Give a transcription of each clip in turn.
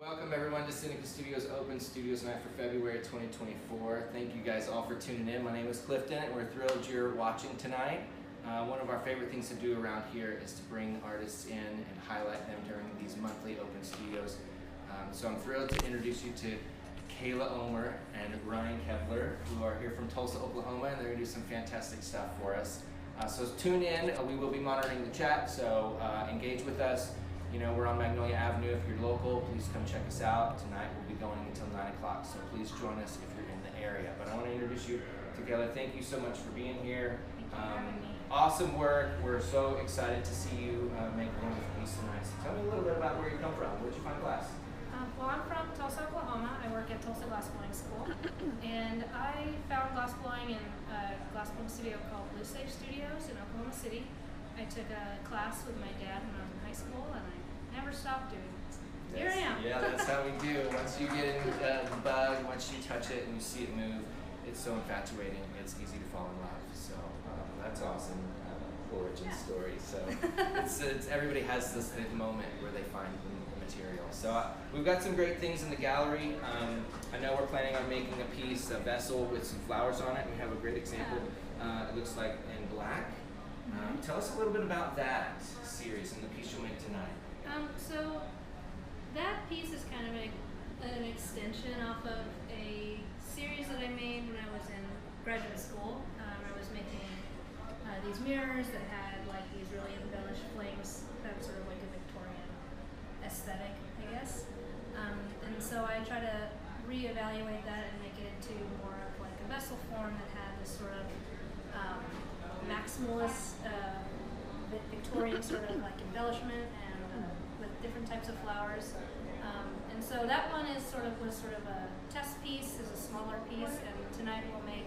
Welcome everyone to Seneca Studios Open Studios Night for February 2024. Thank you guys all for tuning in. My name is Clifton and we're thrilled you're watching tonight. One of our favorite things to do around here is to bring artists in and highlight them during these monthly Open Studios. So I'm thrilled to introduce you to Kayla Ohlmer and Ryan Kepler, who are here from Tulsa, Oklahoma, and they're going to do some fantastic stuff for us. So tune in. We will be monitoring the chat, so engage with us. You know, we're on Magnolia Avenue. If you're local, please come check us out. Tonight we'll be going until 9 o'clock, so please join us if you're in the area. But I want to introduce you to Kayla. Thank you so much for being here. Awesome work. We're so excited to see you make a wonderful piece tonight. So tell me a little bit about where you come from. Where did you find glass? Well, I'm from Tulsa, Oklahoma. I work at Tulsa Glass Blowing School. And I found glass blowing in a glass blowing studio called Blue Safe Studios in Oklahoma City. I took a class with my dad when I was in high school, and I never stopped doing it. Here I am. Yeah, that's how we do. Once you get in the bug, once you touch it and you see it move, it's so infatuating. It's easy to fall in love. So that's awesome. Origin story. So it's everybody has this moment where they find the material. So we've got some great things in the gallery. I know we're planning on making a piece, a vessel with some flowers on it. We have a great example. It looks like in black. Tell us a little bit about that series and the piece you'll make tonight. So that piece is kind of an extension off of a series that I made when I was in graduate school. I was making these mirrors that had like these really embellished flames, that sort of like a Victorian aesthetic, I guess. And so I try to reevaluate that and make it into more of like a vessel form that had this sort of maximalist Victorian sort of like embellishment and with different types of flowers. And so that one was sort of a test piece, is a smaller piece, and tonight we'll make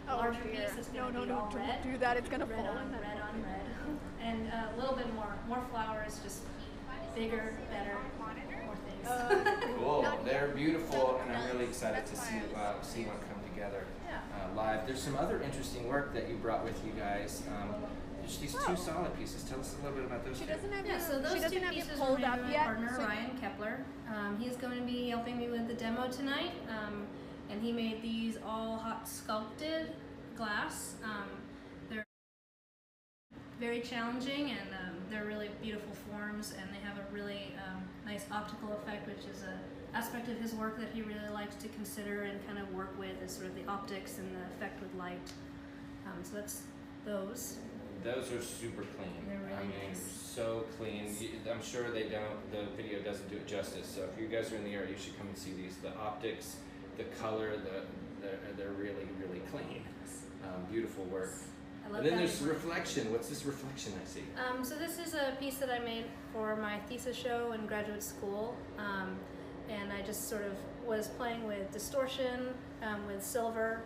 a larger piece that's going to be all red. Don't do that, it's going to fall. Red on red. And a little bit more flowers, just bigger, better, more things. Cool. They're beautiful, and I'm really excited to see one come together live. There's some other interesting work that you brought with you guys. There's these two solid pieces. Tell us a little bit about those. She two. doesn't have So those two pieces were pulled made up by my yet. partner So Ryan Kepler. He's going to be helping me with the demo tonight, and he made these all hot sculpted glass. They're very challenging, and they're really beautiful forms, and they have a really nice optical effect, which is an aspect of his work that he really likes to consider and kind of work with, is sort of the optics and the effect with light. So that's those. Those are super clean. They're really nice. So clean. I'm sure the video doesn't do it justice. So if you guys are in the area, you should come and see these. The optics, the color, they're really, really clean. Beautiful work. I love And then that. there's reflection. What's this reflection I see? So this is a piece that I made for my thesis show in graduate school, and I just sort of was playing with distortion, with silver,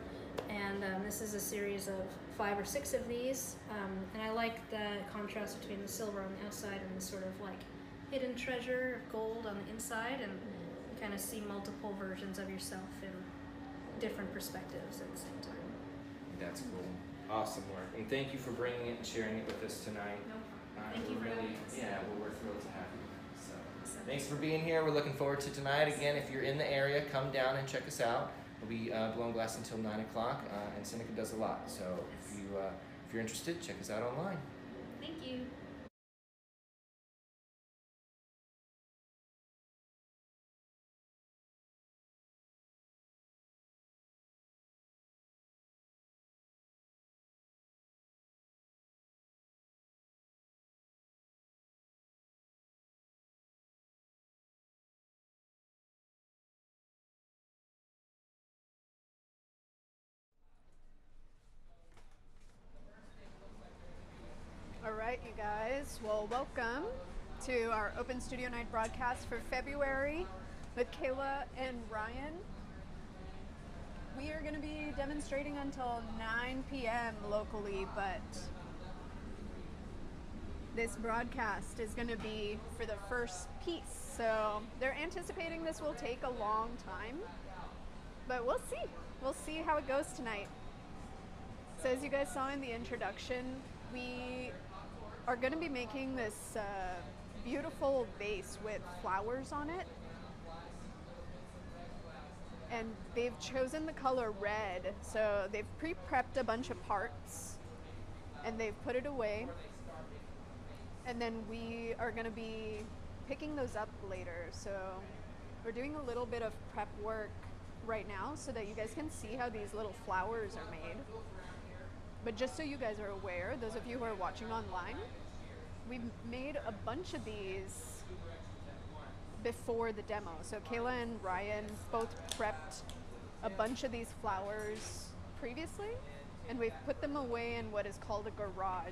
and this is a series of 5 or 6 of these, and I like the contrast between the silver on the outside and the sort of like hidden treasure of gold on the inside, and you kind of see multiple versions of yourself in different perspectives at the same time. That's cool. Awesome work. And thank you for bringing it and sharing it with us tonight. Thank you for having us. Yeah, well, we're thrilled to have you. So, thanks for being here. We're looking forward to tonight. Again, if you're in the area, come down and check us out. We'll be blowing glass until 9 o'clock, and Seneca does a lot. So if you're interested, check us out online. Thank you. All right, you guys. Well, welcome to our Open Studio Night broadcast for February with Kayla and Ryan. We are going to be demonstrating until 9 p.m. locally, but this broadcast is going to be for the first piece. So they're anticipating this will take a long time, but we'll see. We'll see how it goes tonight. So as you guys saw in the introduction, we are going to be making this beautiful vase with flowers on it. And they've chosen the color red, so they've pre-prepped a bunch of parts and they've put it away. And then we are going to be picking those up later. So we're doing a little bit of prep work right now so that you guys can see how these little flowers are made. But just so you guys are aware, those of you who are watching online, we've made a bunch of these before the demo. So Kayla and Ryan both prepped a bunch of these flowers previously, and we've put them away in what is called a garage.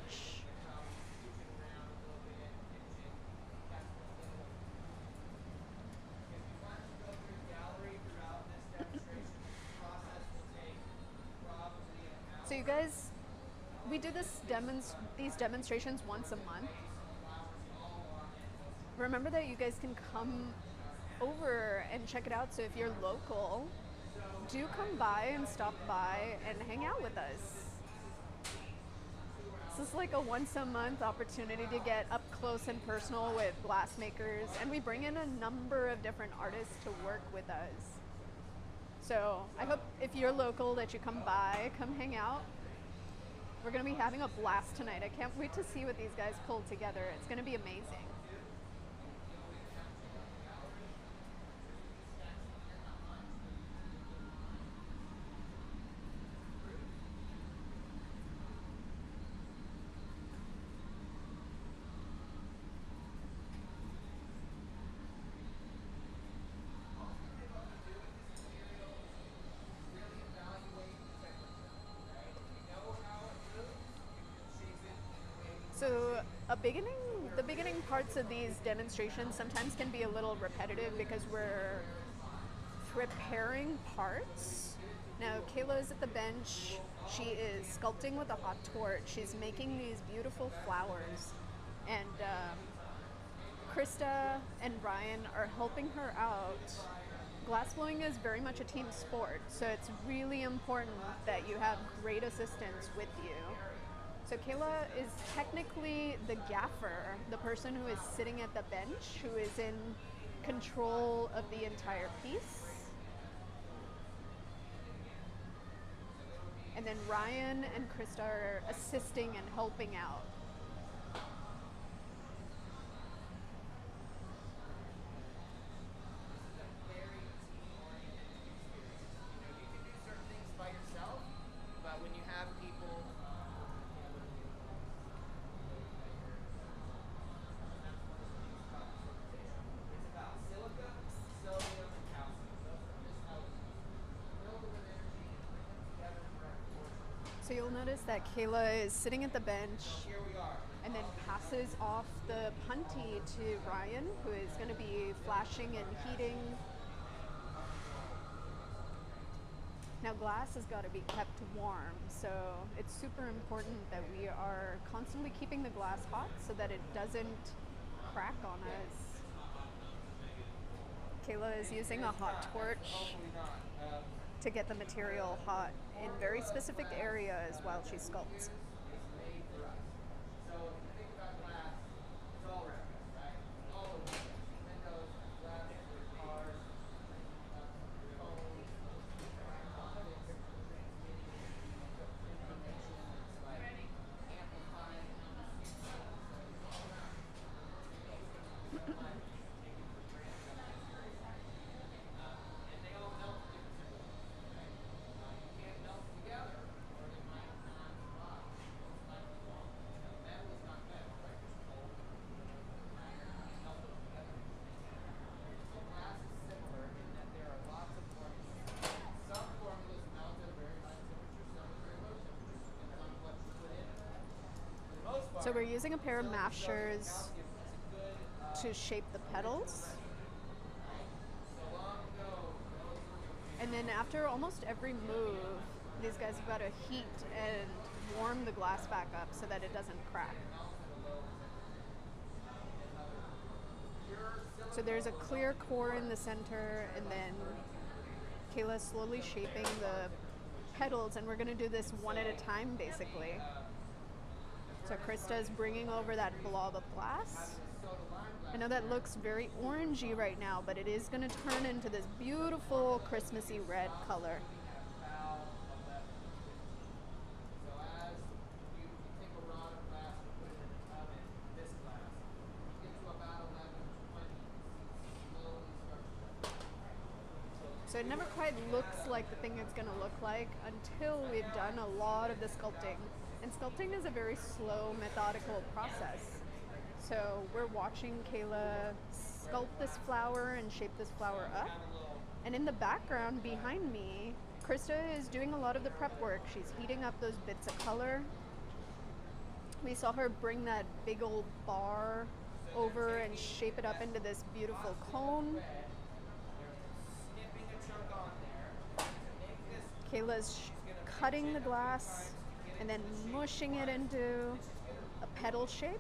So you guys, we do these demonstrations once a month. Remember that you guys can come over and check it out. So if you're local, do come by and stop by and hang out with us. This is like a once a month opportunity to get up close and personal with glassmakers, and we bring in a number of different artists to work with us. So I hope if you're local that you come by, come hang out. We're going to be having a blast tonight. I can't wait to see what these guys pull together. It's going to be amazing. So the beginning parts of these demonstrations sometimes can be a little repetitive because we're preparing parts. Now Kayla is at the bench. She is sculpting with a hot torch. She's making these beautiful flowers. And Krista and Ryan are helping her out. Glassblowing is very much a team sport, so it's really important that you have great assistance with you. So Kayla is technically the gaffer, the person who is sitting at the bench, who is in control of the entire piece. And then Ryan and Krista are assisting and helping out. So you'll notice that Kayla is sitting at the bench and then passes off the punty to Ryan, who is going to be flashing and heating. Now glass has got to be kept warm, so it's super important that we are constantly keeping the glass hot so that it doesn't crack on us. Kayla is using a hot torch to get the material hot in very specific areas while she sculpts. So we're using a pair of mashers to shape the petals. And then after almost every move, these guys have got to heat and warm the glass back up so that it doesn't crack. So there's a clear core in the center, and then Kayla's slowly shaping the petals, and we're going to do this one at a time basically. So Krista is bringing over that blob of glass. I know that looks very orangey right now, but it is going to turn into this beautiful Christmassy red color. So it never quite looks like the thing it's going to look like until we've done a lot of the sculpting. And sculpting is a very slow, methodical process. So we're watching Kayla sculpt this flower and shape this flower up. And in the background behind me, Krista is doing a lot of the prep work. She's heating up those bits of color. We saw her bring that big old bar over and shape it up into this beautiful cone. Kayla's cutting the glass and then mushing it into a petal shape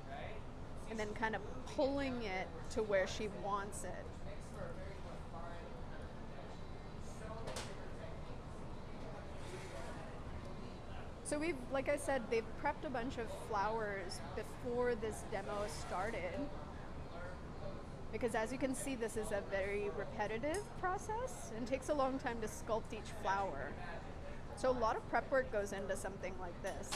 and then kind of pulling it to where she wants it. So we've, like I said, they've prepped a bunch of flowers before this demo started. Because as you can see, this is a very repetitive process and takes a long time to sculpt each flower. So a lot of prep work goes into something like this.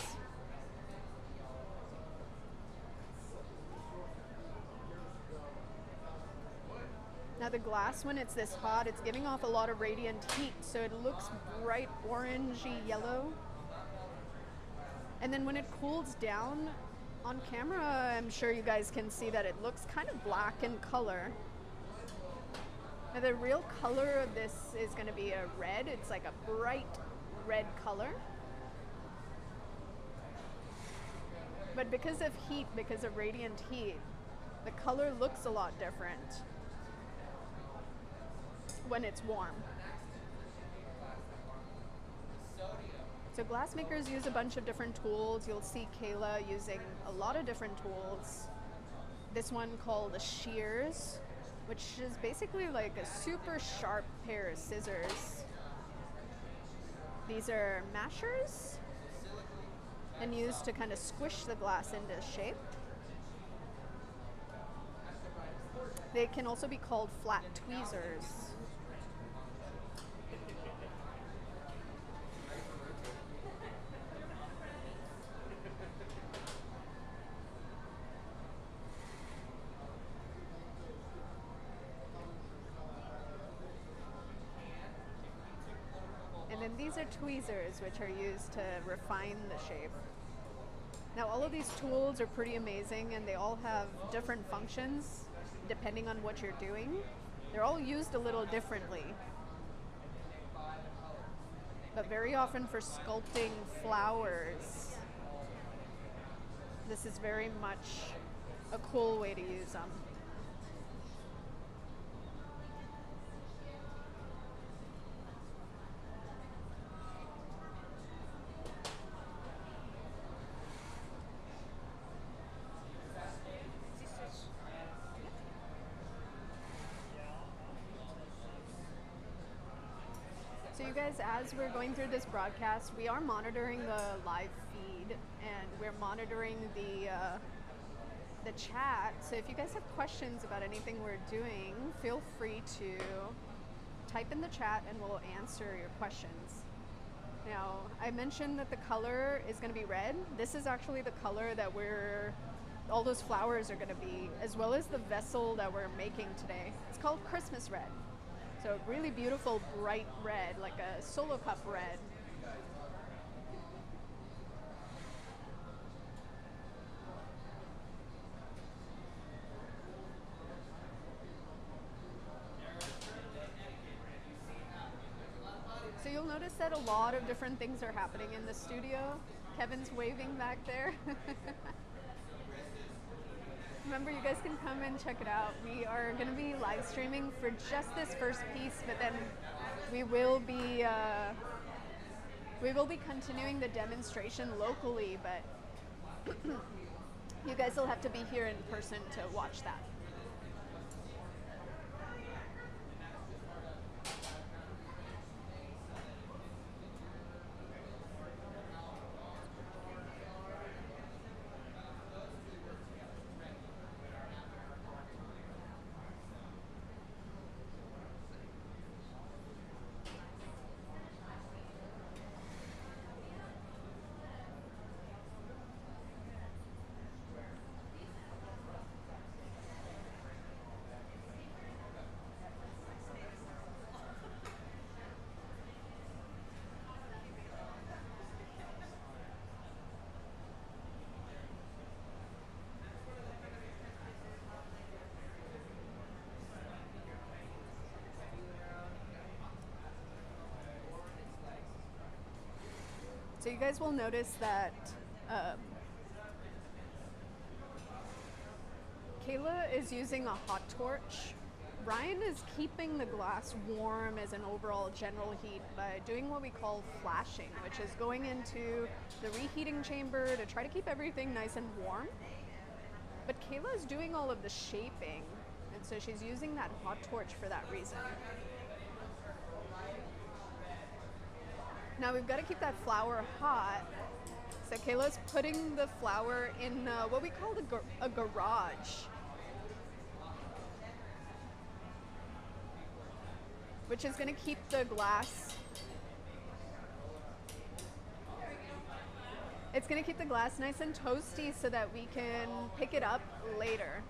Now the glass, when it's this hot, it's giving off a lot of radiant heat, so it looks bright orangey yellow. And then when it cools down on camera, I'm sure you guys can see that it looks kind of black in color. Now the real color of this is going to be a red. It's like a bright red color. But because of heat, because of radiant heat, the color looks a lot different when it's warm. So glassmakers use a bunch of different tools. You'll see Kayla using a lot of different tools. This one called a shears, which is basically like a super sharp pair of scissors. These are mashers and used to kind of squish the glass into shape. They can also be called flat tweezers. And then these are tweezers, which are used to refine the shape. Now all of these tools are pretty amazing and they all have different functions depending on what you're doing. They're all used a little differently. But very often for sculpting flowers, this is very much a cool way to use them. So you guys, as we're going through this broadcast, we are monitoring the live feed and we're monitoring the chat. So if you guys have questions about anything we're doing, feel free to type in the chat and we'll answer your questions. Now, I mentioned that the color is going to be red. This is actually the color that all those flowers are going to be, as well as the vessel that we're making today. It's called Christmas red. So really beautiful, bright red, like a solo cup red. So you'll notice that a lot of different things are happening in the studio. Kevin's waving back there. Remember, you guys can come and check it out. We are going to be live streaming for just this first piece, but then we will be continuing the demonstration locally, but you guys will have to be here in person to watch that. So you guys will notice that Kayla is using a hot torch. Ryan is keeping the glass warm as an overall general heat by doing what we call flashing, which is going into the reheating chamber to try to keep everything nice and warm. But Kayla is doing all of the shaping, and so she's using that hot torch for that reason. Now we've got to keep that flour hot. So Kayla's putting the flour in what we call a garage, which is going to keep the glass. It's going to keep the glass nice and toasty so that we can pick it up later.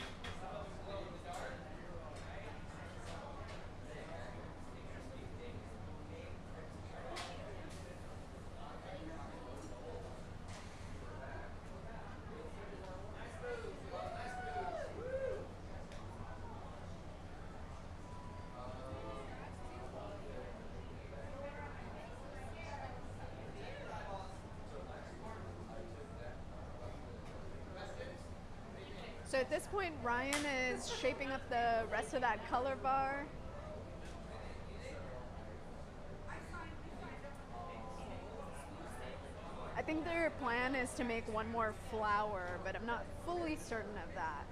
So at this point, Ryan is shaping up the rest of that color bar. I think their plan is to make one more flower, but I'm not fully certain of that.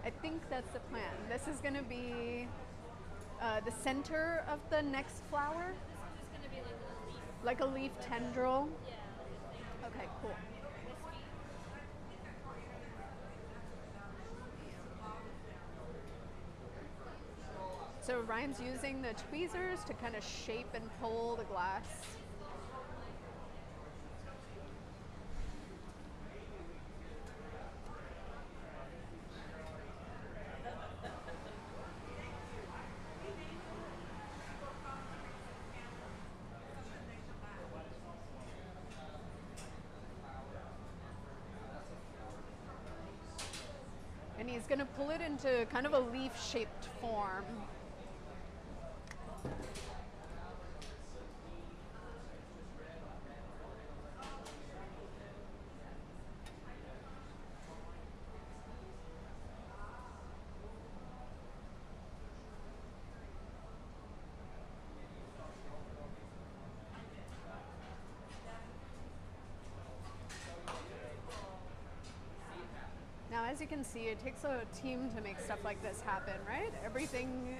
I think that's the plan. This is going to be the center of the next flower. Like a leaf tendril? Yeah. Okay, cool. So Ryan's using the tweezers to kind of shape and pull the glass. And he's going to pull it into kind of a leaf-shaped form. Now, as you can see, it takes a team to make stuff like this happen, right? Everything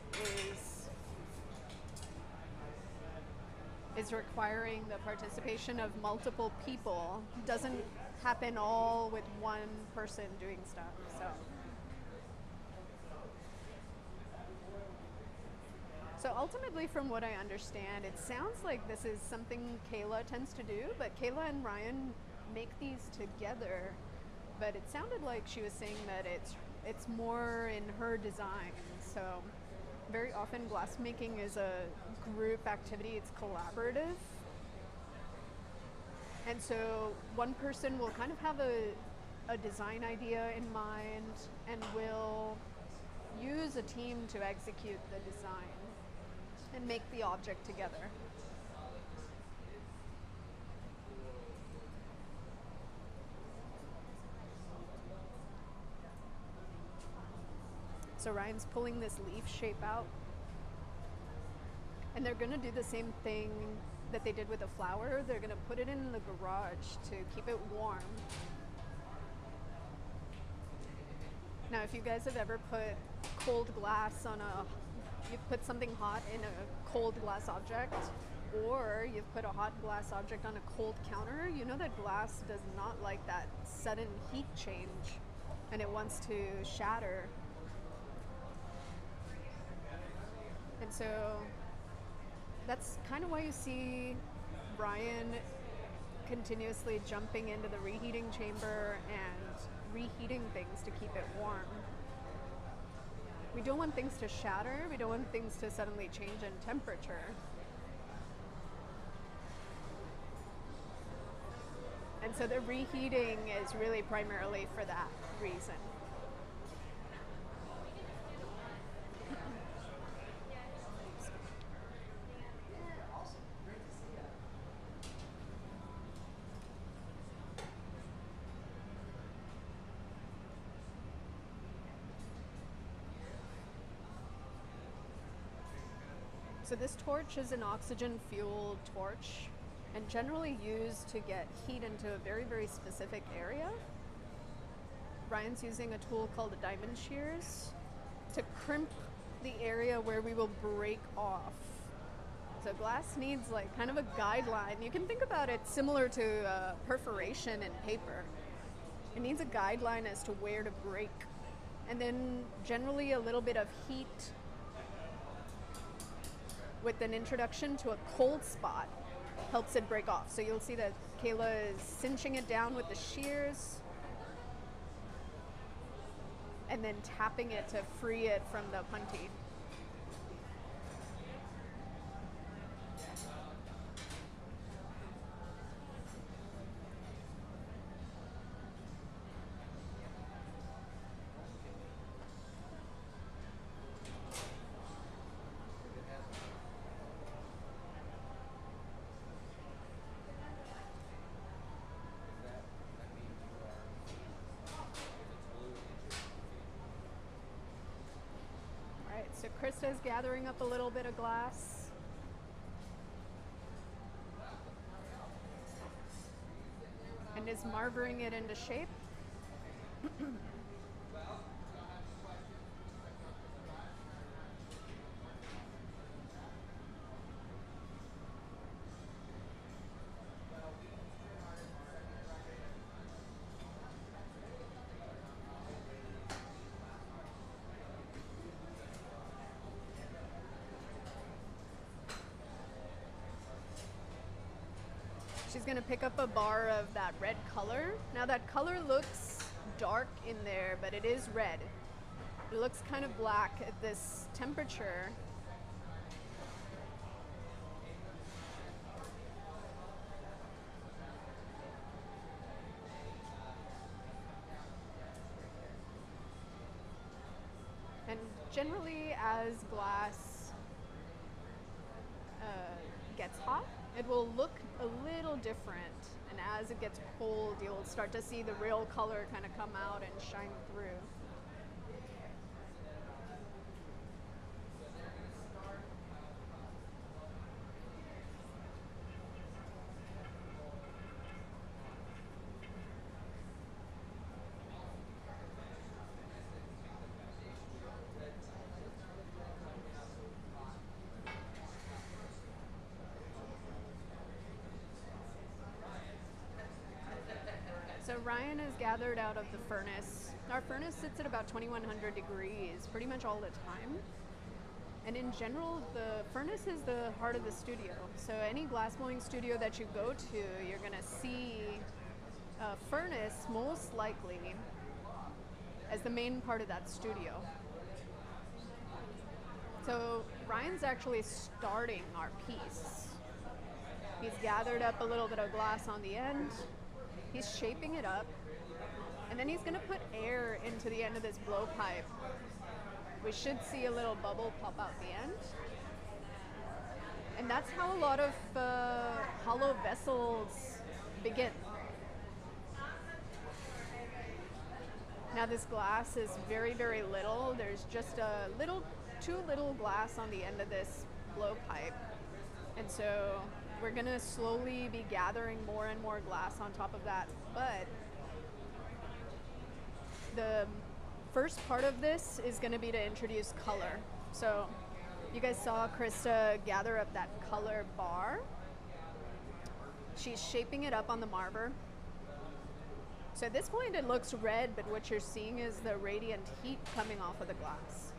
is requiring the participation of multiple people. It doesn't happen all with one person doing stuff, So ultimately, from what I understand, it sounds like this is something Kayla tends to do, but Kayla and Ryan make these together. But it sounded like she was saying that it's more in her design. So very often glassmaking is a group activity, it's collaborative. And so one person will kind of have a design idea in mind and will use a team to execute the design and make the object together. So Ryan's pulling this leaf shape out. And they're gonna do the same thing that they did with the flower. They're gonna put it in the garage to keep it warm. Now, if you guys have ever put cold glass you've put something hot in a cold glass object, or you've put a hot glass object on a cold counter, you know that glass does not like that sudden heat change, and it wants to shatter. And so that's kind of why you see Ryan continuously jumping into the reheating chamber and reheating things to keep it warm. We don't want things to shatter. We don't want things to suddenly change in temperature. And so the reheating is really primarily for that reason. So this torch is an oxygen fueled torch and generally used to get heat into a very, very specific area. Ryan's using a tool called the diamond shears to crimp the area where we will break off. So glass needs like kind of a guideline. You can think about it similar to perforation in paper. It needs a guideline as to where to break. And then generally a little bit of heat with an introduction to a cold spot helps it break off. So you'll see that Kayla is cinching it down with the shears and then tapping it to free it from the punty. So Krista's gathering up a little bit of glass. And is marvering it into shape. She's gonna pick up a bar of that red color. Now that color looks dark in there, but it is red. It looks kind of black at this temperature. And generally as glass gets hot, it will look a little different, and as it gets cold, you'll start to see the real color kind of come out and shine through. So Ryan is gathered out of the furnace. Our furnace sits at about 2100 degrees pretty much all the time. And in general, the furnace is the heart of the studio. So any glassblowing studio that you go to, you're gonna see a furnace most likely as the main part of that studio. So Ryan's actually starting our piece. He's gathered up a little bit of glass on the end. He's shaping it up, and then he's gonna put air into the end of this blowpipe. We should see a little bubble pop out the end. And that's how a lot of hollow vessels begin. Now this glass is very, very little. There's just too little glass on the end of this blowpipe. And so we're gonna slowly be gathering more and more glass on top of that. But the first part of this is gonna be to introduce color. So you guys saw Krista gather up that color bar. She's shaping it up on the marver. So at this point it looks red, but what you're seeing is the radiant heat coming off of the glass.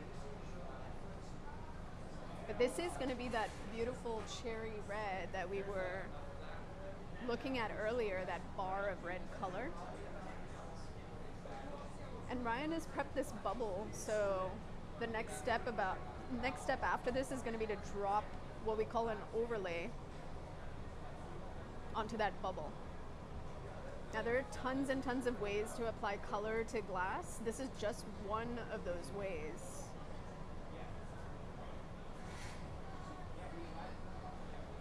But this is going to be that beautiful cherry red that we were looking at earlier, that bar of red color. And Ryan has prepped this bubble, so the next step after this is going to be to drop what we call an overlay onto that bubble. Now there are tons and tons of ways to apply color to glass. This is just one of those ways.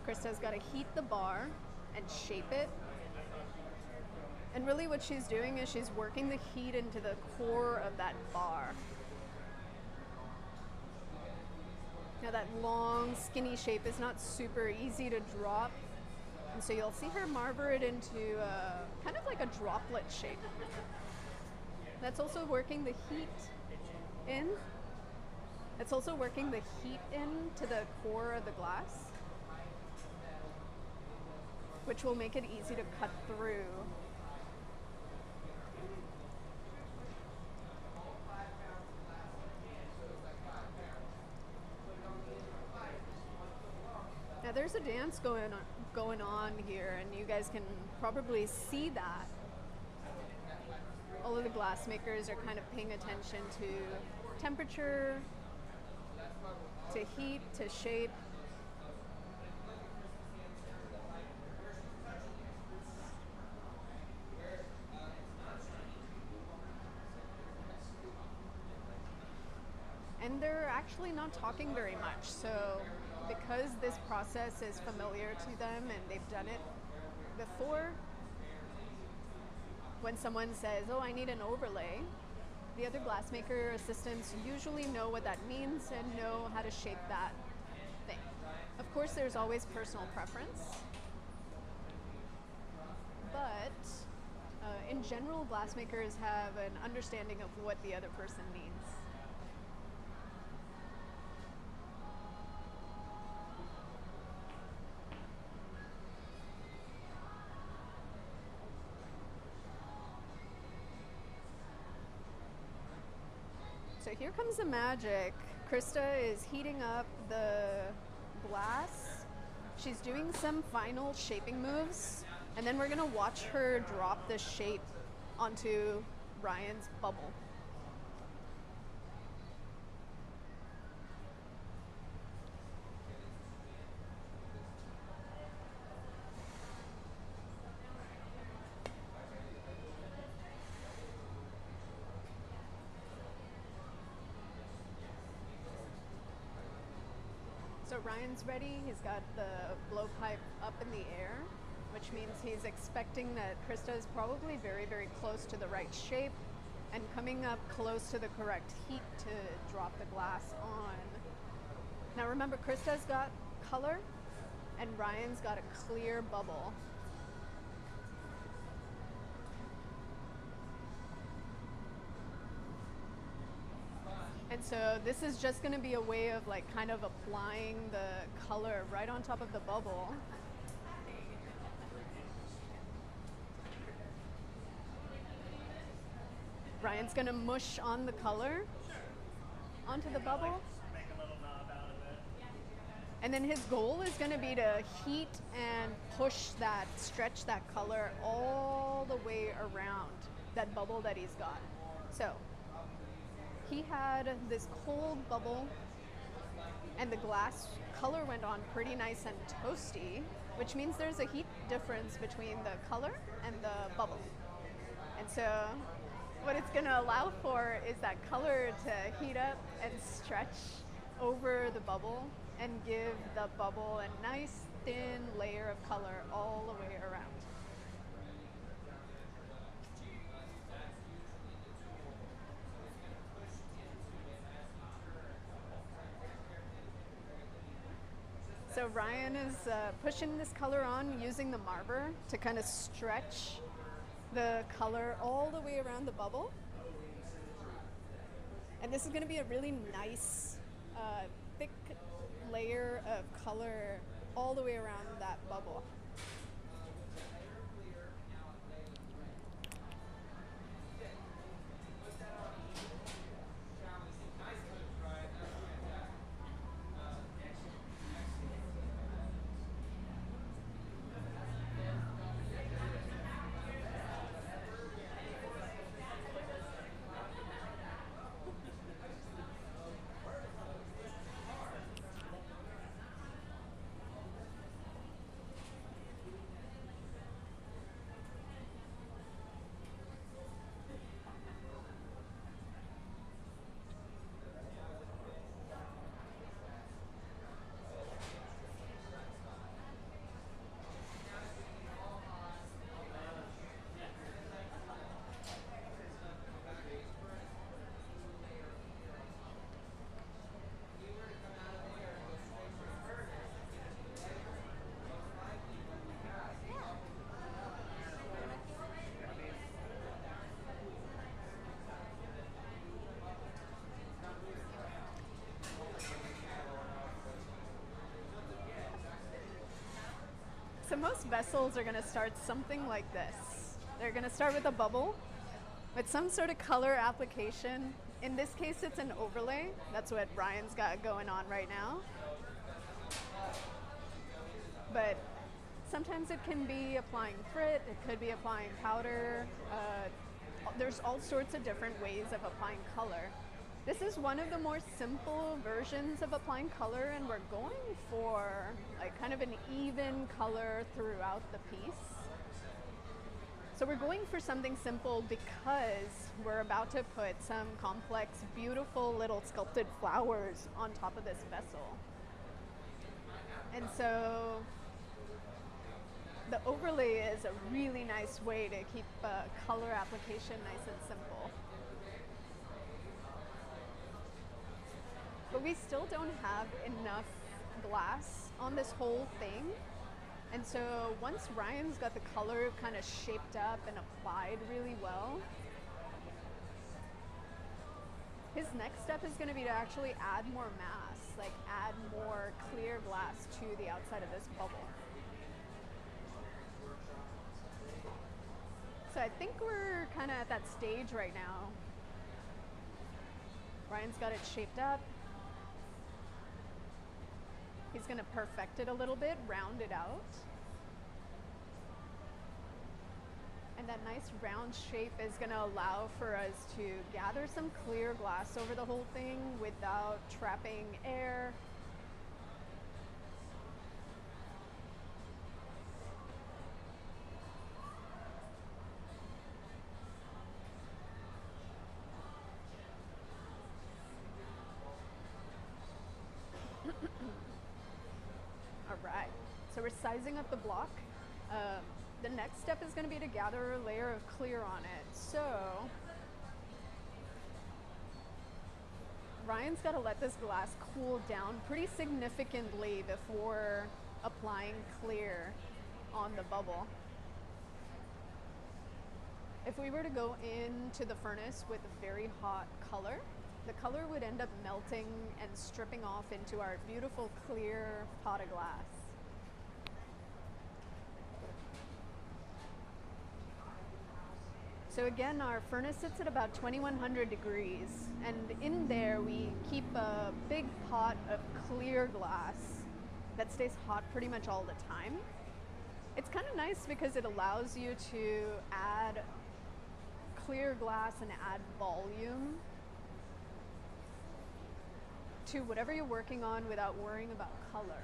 Krista's got to heat the bar and shape it. And really what she's doing is she's working the heat into the core of that bar. Now that long, skinny shape is not super easy to drop. And so you'll see her marver it into kind of like a droplet shape. That's also working the heat in. It's also working the heat into the core of the glass, which will make it easy to cut through. Now there's a dance going on here, and you guys can probably see that. All of the glass makers are kind of paying attention to temperature, to heat, to shape. And they're actually not talking very much, so because this process is familiar to them and they've done it before, when someone says, oh, I need an overlay, the other glassmaker assistants usually know what that means and know how to shape that thing. Of course, there's always personal preference, but in general, glassmakers have an understanding of what the other person needs. So here comes the magic. Krista is heating up the glass. She's doing some final shaping moves, and then we're gonna watch her drop the shape onto Ryan's bubble. So Ryan's ready. He's got the blowpipe up in the air, which means he's expecting that Krista is probably very, very close to the right shape and coming up close to the correct heat to drop the glass on. Now remember, Krista's got color and Ryan's got a clear bubble. And so this is just going to be a way of like kind of applying the color right on top of the bubble. Ryan's going to mush on the color onto the bubble. And then his goal is going to be to heat and push that, stretch that color all the way around that bubble that he's got. So he had this cold bubble and the glass color went on pretty nice and toasty, which means there's a heat difference between the color and the bubble. And so what it's going to allow for is that color to heat up and stretch over the bubble and give the bubble a nice thin layer of color all the way around. So Ryan is pushing this color on using the marver to kind of stretch the color all the way around the bubble. And this is going to be a really nice, thick layer of color all the way around that bubble. So most vessels are going to start something like this. They're going to start with a bubble with some sort of color application. In this case, it's an overlay. That's what Ryan's got going on right now. But sometimes it can be applying frit, it could be applying powder. There's all sorts of different ways of applying color. This is one of the more simple versions of applying color, and we're going for like kind of an even color throughout the piece. So we're going for something simple because we're about to put some complex, beautiful little sculpted flowers on top of this vessel. And so the overlay is a really nice way to keep color application nice and simple. But we still don't have enough glass on this whole thing. And so once Ryan's got the color kind of shaped up and applied really well, his next step is going to be to actually add more mass, like add more clear glass to the outside of this bubble. So I think we're kind of at that stage right now. Ryan's got it shaped up. He's going to perfect it a little bit, round it out. And that nice round shape is going to allow for us to gather some clear glass over the whole thing without trapping air. All right, so we're sizing up the block. The next step is going to be to gather a layer of clear on it. So Ryan's got to let this glass cool down pretty significantly before applying clear on the bubble. If we were to go into the furnace with a very hot color, the color would end up melting and stripping off into our beautiful clear pot of glass. So again, our furnace sits at about 2100 degrees, and in there we keep a big pot of clear glass that stays hot pretty much all the time. It's kind of nice because it allows you to add clear glass and add volume to whatever you're working on without worrying about color.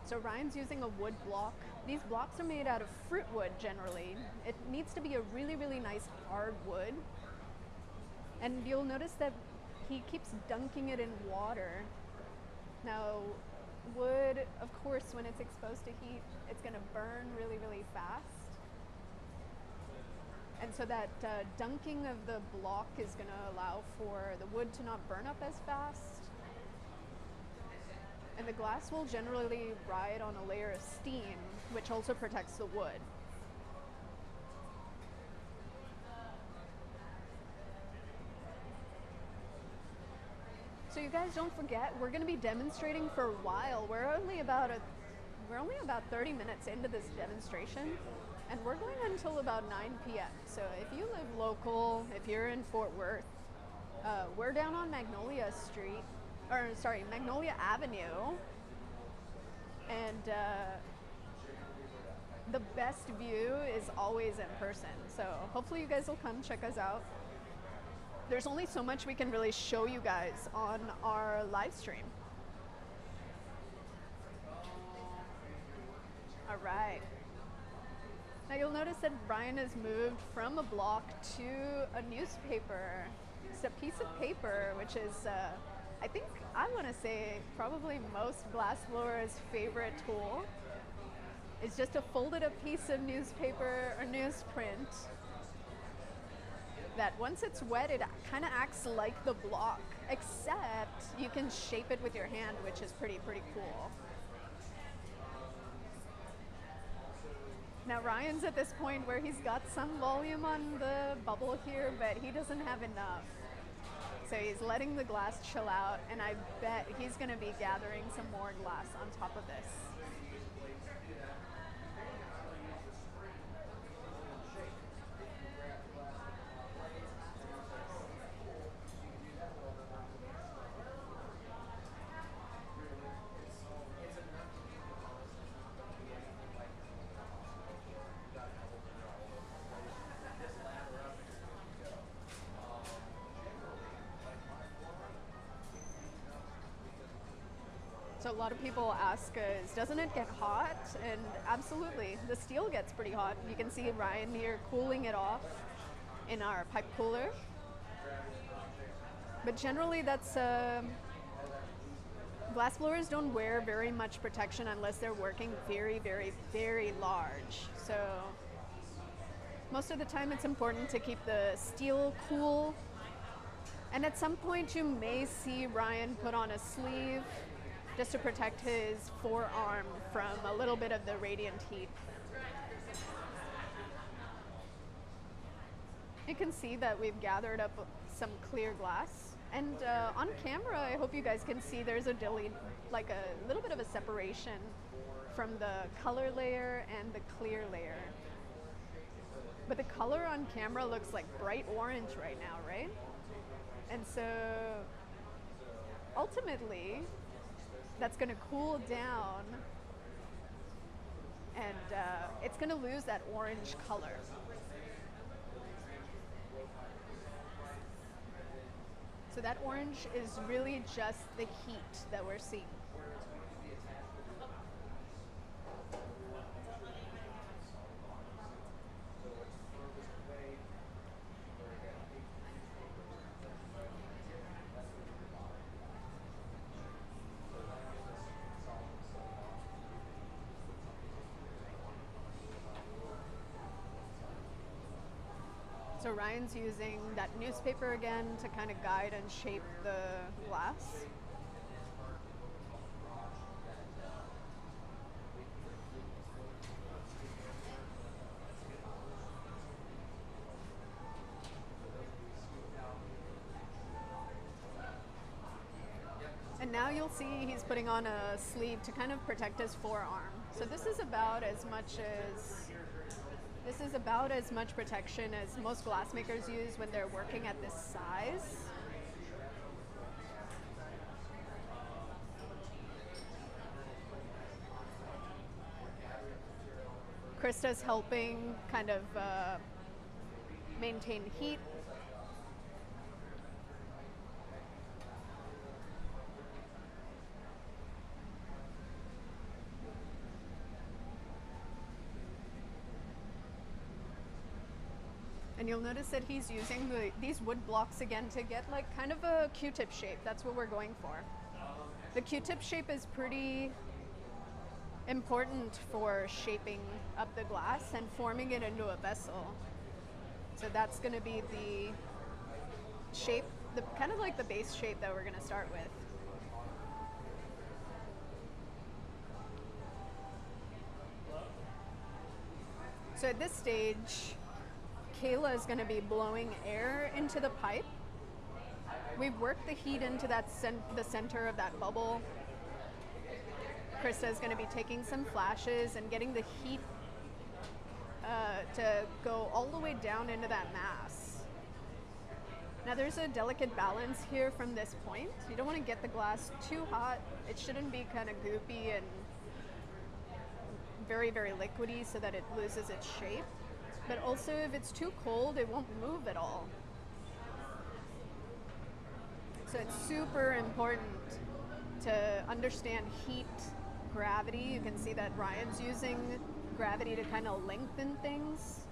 So Ryan's using a wood block. These blocks are made out of fruit wood generally. It needs to be a really, really nice hard wood. And you'll notice that he keeps dunking it in water. Now, wood, of course, when it's exposed to heat, it's gonna burn really, really fast. And so that dunking of the block is gonna allow for the wood to not burn up as fast. And the glass will generally ride on a layer of steam, which also protects the wood. So you guys don't forget, we're going to be demonstrating for a while. We're only about 30 minutes into this demonstration, and we're going until about 9 p.m. So if you live local, if you're in Fort Worth, we're down on Magnolia Avenue, and the best view is always in person. So hopefully you guys will come check us out. There's only so much we can really show you guys on our live stream. All right. Now you'll notice that Brian has moved from a block to a newspaper. It's a piece of paper, which is, I think, I want to say probably most glassblowers' favorite tool. It's just a folded up piece of newspaper or newsprint. that once it's wet, it kind of acts like the block, except you can shape it with your hand, which is pretty cool. Now Ryan's at this point where he's got some volume on the bubble here, but he doesn't have enough. So he's letting the glass chill out, and I bet he's gonna be gathering some more glass on top of this. So a lot of people ask us, doesn't it get hot? And absolutely, the steel gets pretty hot. You can see Ryan here cooling it off in our pipe cooler. But generally that's, glassblowers don't wear very much protection unless they're working very large. So most of the time it's important to keep the steel cool. And at some point you may see Ryan put on a sleeve just to protect his forearm from a little bit of the radiant heat. You can see that we've gathered up some clear glass. And on camera, I hope you guys can see there's a little bit of a separation from the color layer and the clear layer. But the color on camera looks like bright orange right now, right? And so ultimately, that's going to cool down and it's going to lose that orange color. So that orange is really just the heat that we're seeing. So Ryan's using that newspaper again to kind of guide and shape the glass. And now you'll see he's putting on a sleeve to kind of protect his forearm. So this is about as much protection as most glassmakers use when they're working at this size. Krista's helping kind of maintain heat. And you'll notice that he's using these wood blocks again to get like kind of a Q-tip shape. That's what we're going for. The Q-tip shape is pretty important for shaping up the glass and forming it into a vessel. So that's going to be the shape, kind of like the base shape that we're going to start with. So at this stage, Kayla is going to be blowing air into the pipe. We've worked the heat into the center of that bubble. Krista is going to be taking some flashes and getting the heat to go all the way down into that mass. Now there's a delicate balance here from this point. You don't want to get the glass too hot. It shouldn't be kind of goopy and very liquidy so that it loses its shape. But also if it's too cold, it won't move at all. So it's super important to understand heat, gravity. You can see that Ryan's using gravity to kind of lengthen things.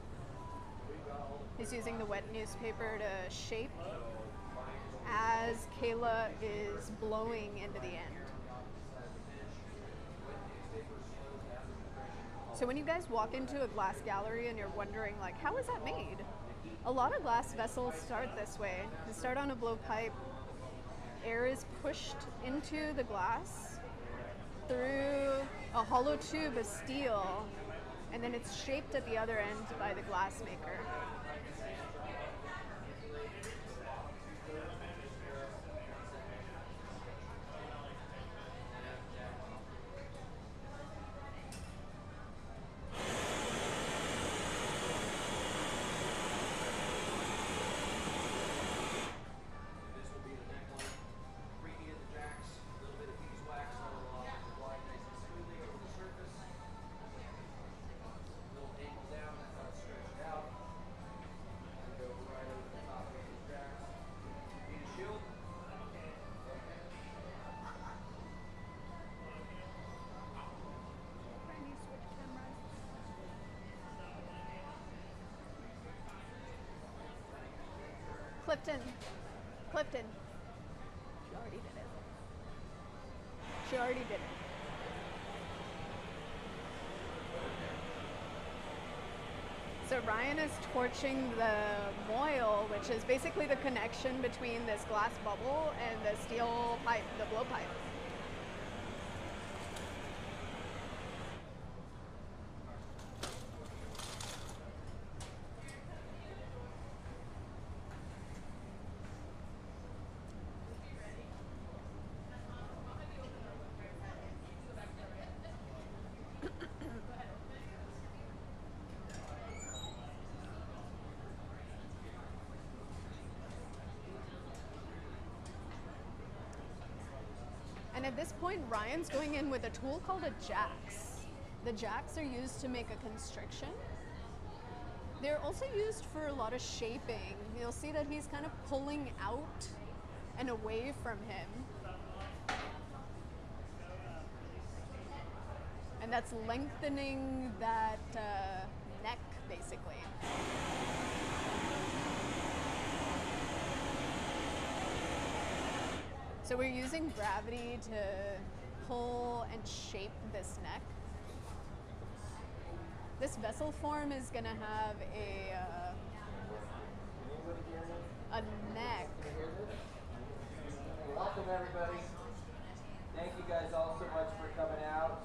He's using the wet newspaper to shape as Kayla is blowing into the end. So when you guys walk into a glass gallery and you're wondering, like, how is that made? A lot of glass vessels start this way. They start on a blowpipe. Air is pushed into the glass through a hollow tube of steel, and then it's shaped at the other end by the glass maker. Clifton. Clifton. She already did it. She already did it. So Ryan is torching the moil, which is basically the connection between this glass bubble and the steel pipe, the blowpipe. And at this point, Ryan's going in with a tool called a jax. The jacks are used to make a constriction. They're also used for a lot of shaping. You'll see that he's kind of pulling out and away from him. And that's lengthening that neck, basically. So we're using gravity to pull and shape this neck. This vessel form is gonna have a neck. Welcome everybody. Thank you guys all so much for coming out.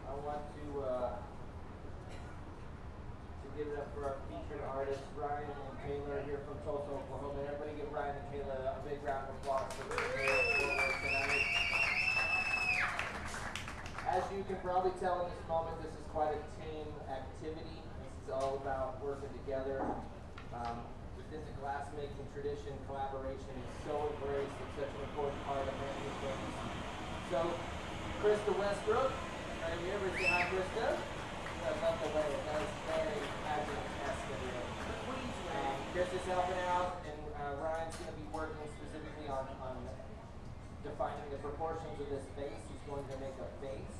I want to give it up for our featured artists, Ryan and Kayla here from Tulsa, Oklahoma. Everybody give Ryan and Kayla a big round of applause for their work tonight. As you can probably tell in this moment, this is quite a team activity. This is all about working together. Within the glass-making tradition, collaboration is so embraced. It's such an important part of making things. So, Krista Westbrook, right here, everybody say hi, Krista. I love the way it does, very pageant-esque in here. Krista's helping out, and Ryan's going to be working specifically on defining the proportions of this vase. He's going to make a vase.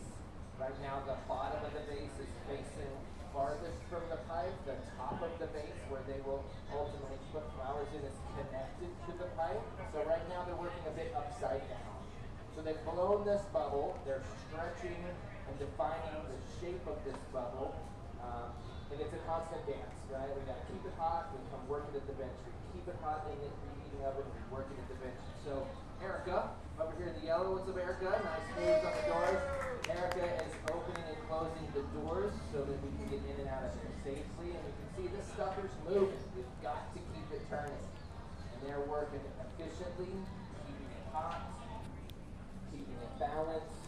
Right now, the bottom of the vase is facing farthest from the pipe. The top of the vase, where they will ultimately put flowers in, is connected to the pipe. So right now, they're working a bit upside down. So they've blown this bubble. They're stretching and defining the shape of this bubble. And it's a constant dance, right? We gotta keep it hot, we come working at the bench. We keep it hot in the reheating oven, we work it at the bench. So Erica, over here in the yellow, what's up Erica? Nice moves on the doors. Erica is opening and closing the doors so that we can get in and out of there safely. And you can see the stuffer's moving. We've got to keep it turning. And they're working efficiently, keeping it hot, keeping it balanced.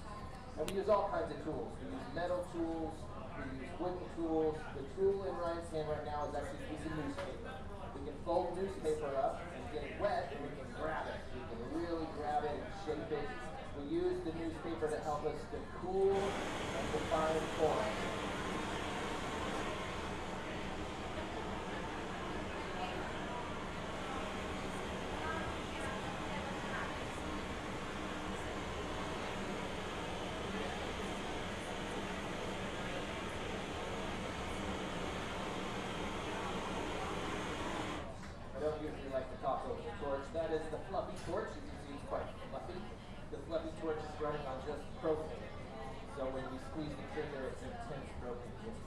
And we use all kinds of tools. We use metal tools, we use wooden tools. The tool in Ryan's hand right now is actually a piece of newspaper. We can fold newspaper up and get it wet, and we can grab it. We can really grab it and shape it. We use the newspaper to help us to cool and define form. I don't usually like to talk over the torch. That is the fluffy torch. You can see it's quite fluffy. The fluffy torch is running on just propane. So when you squeeze the trigger, it's intense propane. It's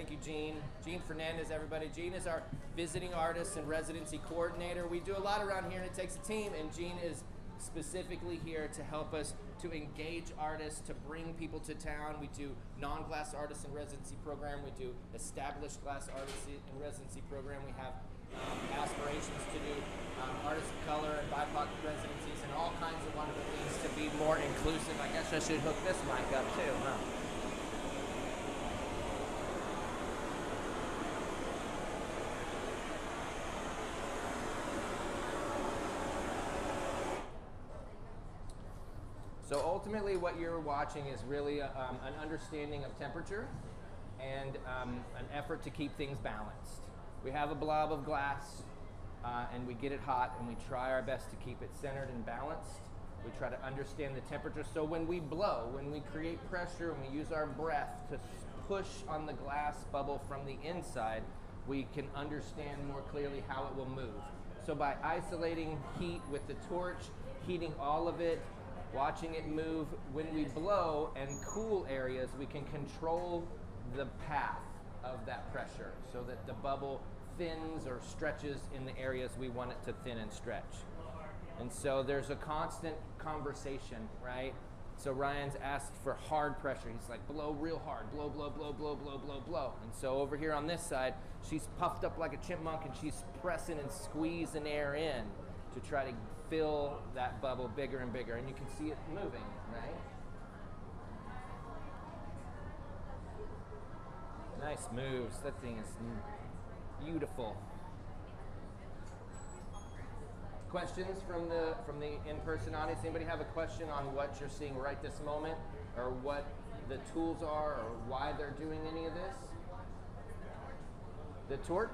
Thank you, Jean. Jean Fernandez, everybody. Jean is our visiting artist and residency coordinator. We do a lot around here, and it takes a team, and Jean is specifically here to help us to engage artists, to bring people to town. We do non-glass artists in residency program. We do established glass artists in residency program. We have aspirations to do artists of color and BIPOC residencies and all kinds of wonderful things to be more inclusive. I guess I should hook this mic up too, huh? So ultimately what you're watching is really an understanding of temperature and an effort to keep things balanced. We have a blob of glass and we get it hot and we try our best to keep it centered and balanced. We try to understand the temperature. So when we blow, when we create pressure and we use our breath to push on the glass bubble from the inside, we can understand more clearly how it will move. So by isolating heat with the torch, heating all of it, watching it move, when we blow and cool areas, we can control the path of that pressure so that the bubble thins or stretches in the areas we want it to thin and stretch. And so there's a constant conversation, right? So Ryan's asked for hard pressure. He's like, blow real hard, blow, blow, blow, blow, blow, blow, blow. And so over here on this side, she's puffed up like a chipmunk and she's pressing and squeezing air in to try to fill that bubble bigger and bigger, and you can see it moving, right? Nice moves. That thing is beautiful. Questions from the in-person audience? Anybody have a question on what you're seeing right this moment, or what the tools are, or why they're doing any of this? The torch?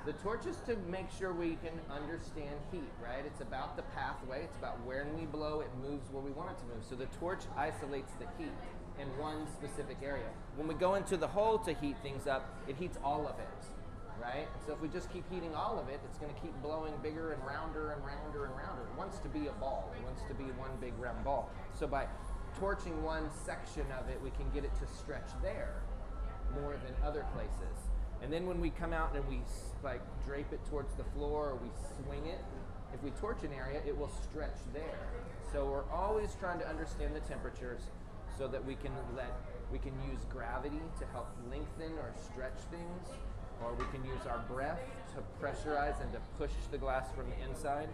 The torch is to make sure we can understand heat, right? It's about the pathway. It's about when we blow, it moves where we want it to move. So the torch isolates the heat in one specific area. When we go into the hole to heat things up, it heats all of it, right? So if we just keep heating all of it, it's going to keep blowing bigger and rounder and rounder and rounder. It wants to be a ball. It wants to be one big round ball. So by torching one section of it, we can get it to stretch there more than other places. And then when we come out and we like drape it towards the floor or we swing it, if we torch an area, it will stretch there. So we're always trying to understand the temperatures so that we can use gravity to help lengthen or stretch things, or we can use our breath to pressurize and to push the glass from the inside.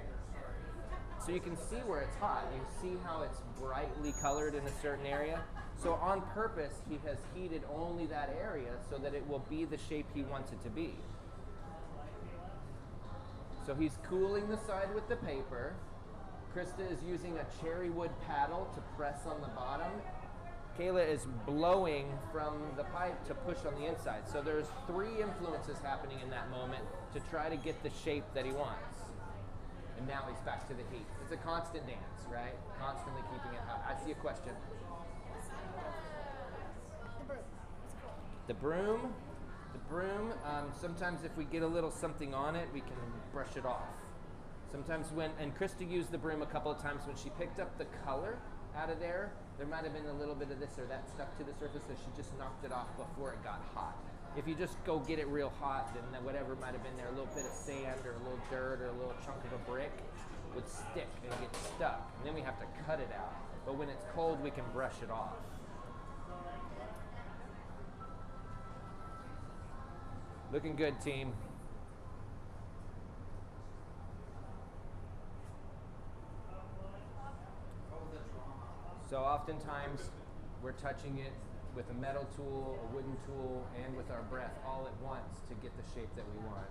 So you can see where it's hot. You see how it's brightly colored in a certain area. So on purpose, he has heated only that area so that it will be the shape he wants it to be. So he's cooling the side with the paper. Krista is using a cherry wood paddle to press on the bottom. Kayla is blowing from the pipe to push on the inside. So there's three influences happening in that moment to try to get the shape that he wants. And now he's back to the heat. It's a constant dance, right? Constantly keeping it hot. I see a question. The broom. Sometimes if we get a little something on it, we can brush it off. Sometimes and Krista used the broom a couple of times when she picked up the color out of there might have been a little bit of this or that stuck to the surface, so she just knocked it off before it got hot. If you just go get it real hot, then whatever might have been there, a little bit of sand or a little dirt or a little chunk of a brick would stick and get stuck. And then we have to cut it out. But when it's cold, we can brush it off. Looking good, team. So oftentimes we're touching it with a metal tool, a wooden tool, and with our breath all at once to get the shape that we want.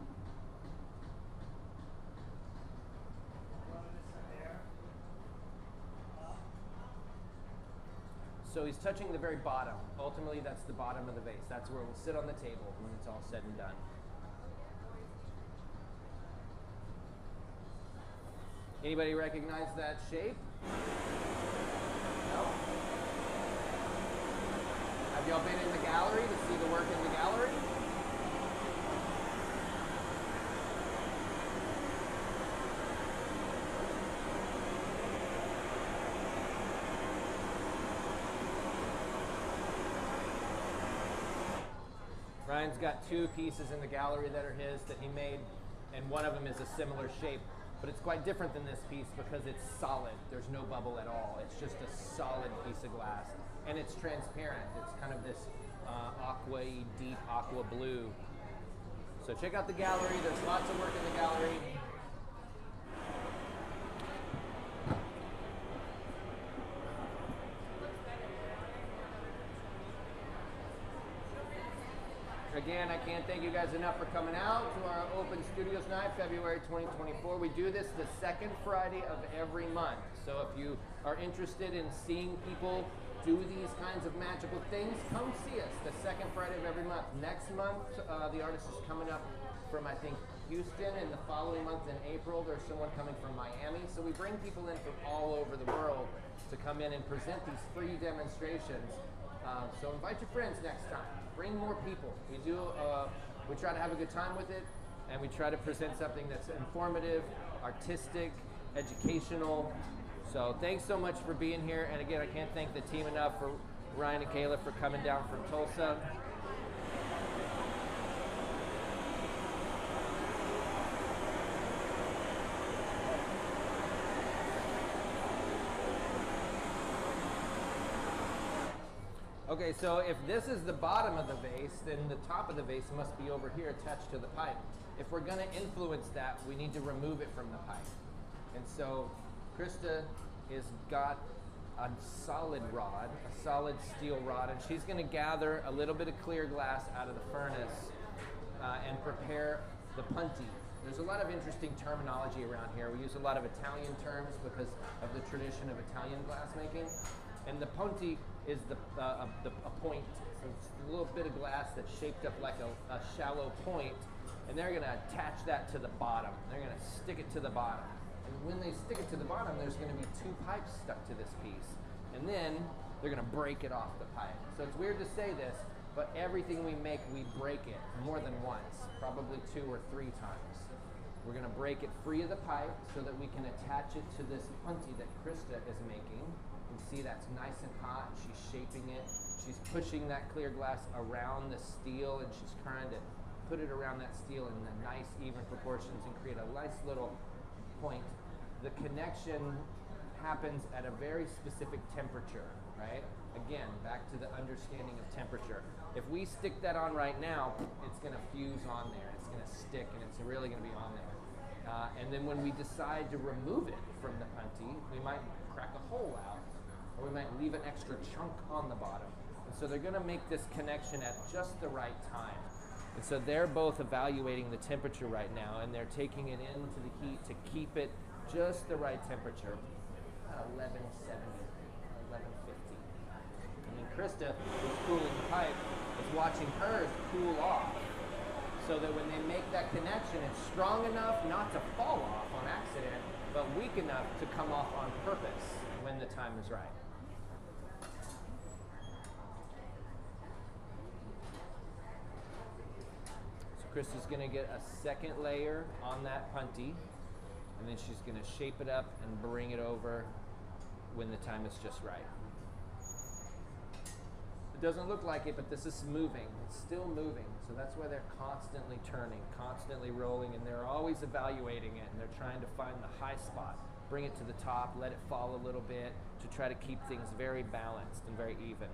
So he's touching the very bottom. Ultimately, that's the bottom of the vase. That's where it will sit on the table when it's all said and done. Anybody recognize that shape? No? Have y'all been in the gallery to see the work in the gallery? Ryan's got 2 pieces in the gallery that are his that he made, and one of them is a similar shape, but it's quite different than this piece because it's solid. There's no bubble at all. It's just a solid piece of glass, and it's transparent. It's kind of this aqua-y, deep aqua blue. So check out the gallery. There's lots of work in the gallery. Again, I can't thank you guys enough for coming out to our Open Studios Night, February 2024. We do this the second Friday of every month. So if you are interested in seeing people do these kinds of magical things, come see us the second Friday of every month. Next month, the artist is coming up from, I think, Houston, and the following month in April, there's someone coming from Miami. So we bring people in from all over the world to come in and present these free demonstrations. So invite your friends next time. Bring more people. We try to have a good time with it, and we try to present something that's informative, artistic, educational. So thanks so much for being here. And again, I can't thank the team enough, for Ryan and Kayla, for coming down from Tulsa. Okay, so if this is the bottom of the vase, then the top of the vase must be over here attached to the pipe. If we're going to influence that, we need to remove it from the pipe. And so Krista has got a solid rod, a solid steel rod, and she's going to gather a little bit of clear glass out of the furnace and prepare the punti. There's a lot of interesting terminology around here. We use a lot of Italian terms because of the tradition of Italian glassmaking. And the punti is a point. So it's a little bit of glass that's shaped up like a shallow point, and they're going to attach that to the bottom. They're going to stick it to the bottom. And when they stick it to the bottom, there's going to be 2 pipes stuck to this piece. And then they're going to break it off the pipe. So it's weird to say this, but everything we make, we break it more than once, probably 2 or 3 times. We're going to break it free of the pipe so that we can attach it to this punti that Krista is making. You can see that's nice and hot. She's shaping it. She's pushing that clear glass around the steel, and she's trying to put it around that steel in the nice even proportions and create a nice little point. The connection happens at a very specific temperature, right? Again, back to the understanding of temperature. If we stick that on right now, it's going to fuse on there. It's going to stick, and it's really going to be on there. And then when we decide to remove it from the punti, we might crack a hole out, or we might leave an extra chunk on the bottom. And so they're going to make this connection at just the right time. And so they're both evaluating the temperature right now, and they're taking it into the heat to keep it just the right temperature, 1170, 1150. And then Krista, who's cooling the pipe, is watching hers cool off, so that when they make that connection, it's strong enough not to fall off on accident, but weak enough to come off on purpose when the time is right. So Krista's going to get a second layer on that punti, and then she's going to shape it up and bring it over when the time is just right. It doesn't look like it, but this is moving. It's still moving. So that's why they're constantly turning, constantly rolling, and they're always evaluating it, and they're trying to find the high spot, bring it to the top, let it fall a little bit to try to keep things very balanced and very even.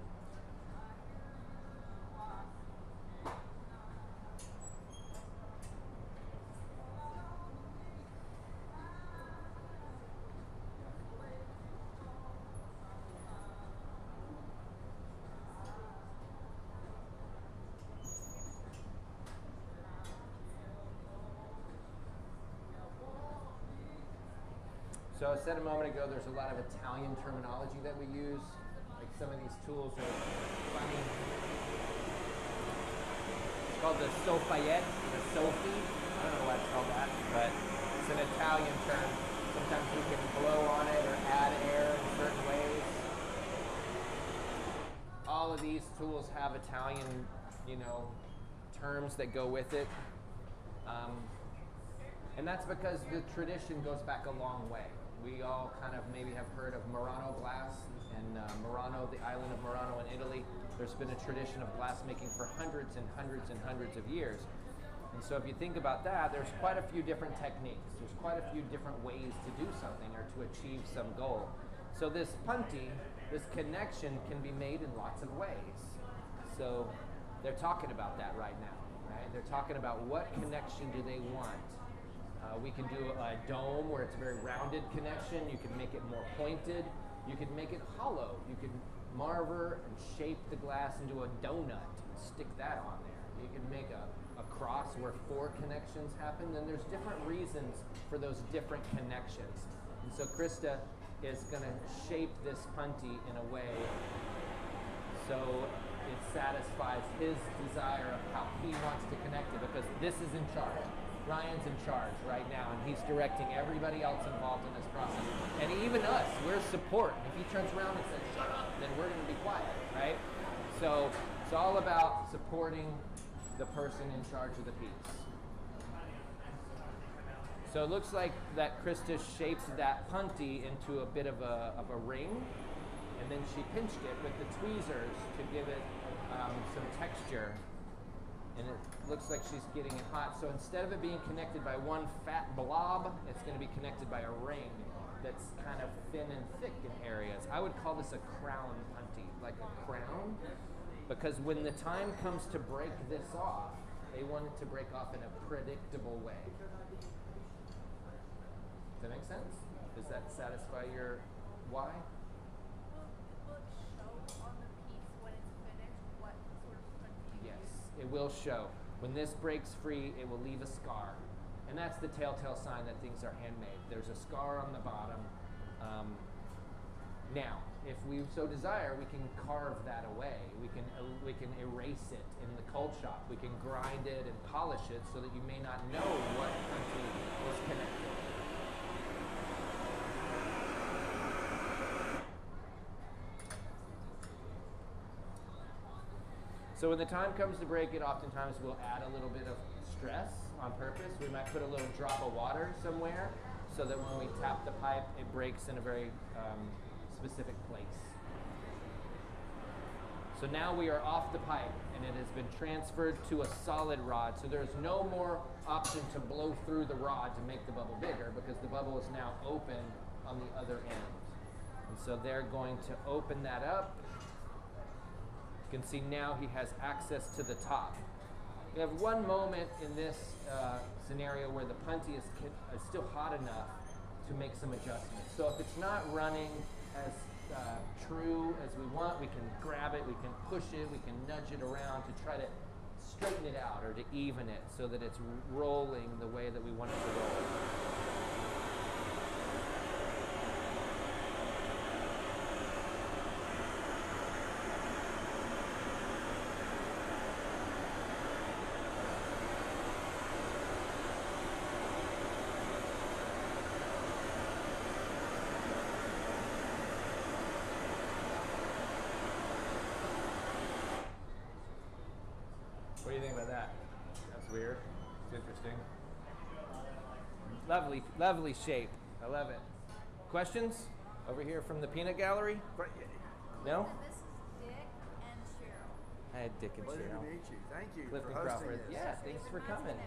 So I said a moment ago, there's a lot of Italian terminology that we use. Like some of these tools are funny. It's called the soffiette, the Sophie. I don't know why it's called that, but it's an Italian term. Sometimes we can blow on it or add air in certain ways. All of these tools have Italian, terms that go with it. And that's because the tradition goes back a long way. We all kind of maybe have heard of Murano glass, and Murano, the island of Murano in Italy, There's been a tradition of glass making for hundreds and hundreds and hundreds of years. And so if you think about that, there's quite a few different techniques. There's quite a few different ways to do something or to achieve some goal. So this punty, this connection can be made in lots of ways. So they're talking about that right now, right? They're talking about what connection do they want. We can do a dome where it's a very rounded connection. You can make it more pointed. You can make it hollow. You can marver and shape the glass into a donut and stick that on there. You can make a cross where 4 connections happen. Then there's different reasons for those different connections. And so Krista is going to shape this punty in a way so it satisfies his desire of how he wants to connect it, because this is in charge. Ryan's in charge right now, and he's directing everybody else involved in this process. And even us, we're support. If he turns around and says, shut up, then we're going to be quiet, right? So it's all about supporting the person in charge of the piece. So it looks like that Krista shapes that punty into a bit of a ring, and then she pinched it with the tweezers to give it some texture. And it looks like she's getting it hot. So instead of it being connected by one fat blob, it's going to be connected by a ring that's kind of thin and thick in areas. I would call this a crown punty, like a crown, because when the time comes to break this off, they want it to break off in a predictable way. Does that make sense? Does that satisfy your why? Will it show on the piece when it's finished what sort of punty? Yes, it will show. When this breaks free, it will leave a scar. And that's the telltale sign that things are handmade. There's a scar on the bottom. Now, if we so desire, we can carve that away. We can erase it in the cold shop. We can grind it and polish it so that you may not know what punty was connected. So when the time comes to break it, oftentimes we'll add a little bit of stress on purpose. We might put a little drop of water somewhere so that when we tap the pipe, it breaks in a very specific place. So now we are off the pipe and it has been transferred to a solid rod. So there's no more option to blow through the rod to make the bubble bigger, because the bubble is now open on the other end. And so they're going to open that up. You can see now he has access to the top. We have one moment in this scenario where the punty is still hot enough to make some adjustments. So if it's not running as true as we want, we can grab it, we can push it, we can nudge it around to try to straighten it out or to even it so that it's rolling the way that we want it to roll. What do you think about that? That's weird. It's interesting. Lovely, lovely shape. I love it. Questions? Over here from the peanut gallery? No? This is Dick and Cheryl. I had Dick and Pleasure Cheryl. to meet you. Thank you Clifton for hosting Crawford. this. Yeah, thanks for coming.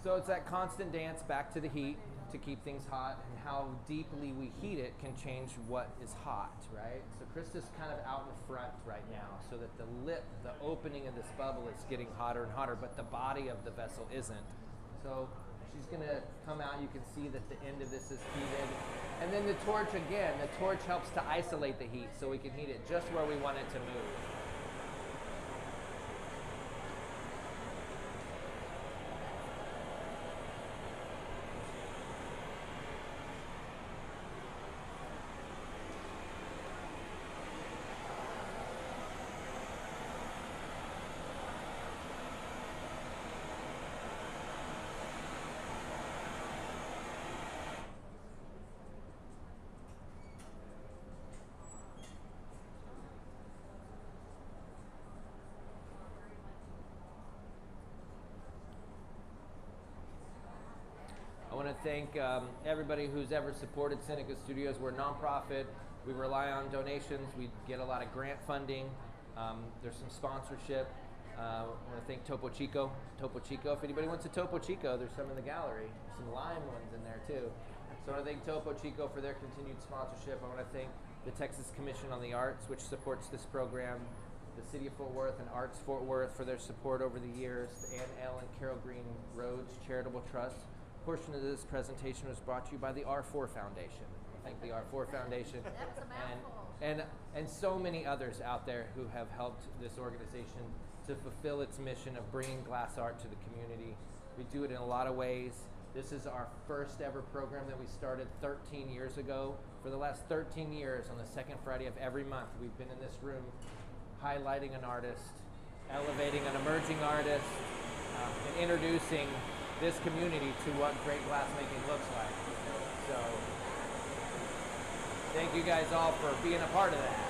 So it's that constant dance back to the heat to keep things hot, and how deeply we heat it can change what is hot, right? So Krista's kind of out in front right now so that the lip, the opening of this bubble is getting hotter and hotter, but the body of the vessel isn't. So she's gonna come out, you can see that the end of this is heated. And then the torch again, the torch helps to isolate the heat so we can heat it just where we want it to move. thank everybody who's ever supported Seneca Studios. We're a nonprofit. We rely on donations. We get a lot of grant funding. There's some sponsorship. I want to thank Topo Chico. Topo Chico. If anybody wants a Topo Chico, there's some in the gallery. Some lime ones in there too. So I want to thank Topo Chico for their continued sponsorship. I want to thank the Texas Commission on the Arts, which supports this program, the City of Fort Worth and Arts Fort Worth for their support over the years, the Ann L. and Carol Green Rhodes Charitable Trust. A portion of this presentation was brought to you by the R4 Foundation. Thank the R4 Foundation. That's a mouthful. And so many others out there who have helped this organization to fulfill its mission of bringing glass art to the community. We do it in a lot of ways. This is our first ever program that we started 13 years ago. For the last 13 years, on the second Friday of every month, we've been in this room highlighting an artist, elevating an emerging artist, and introducing this community to what great glassmaking looks like. So, thank you guys all for being a part of that.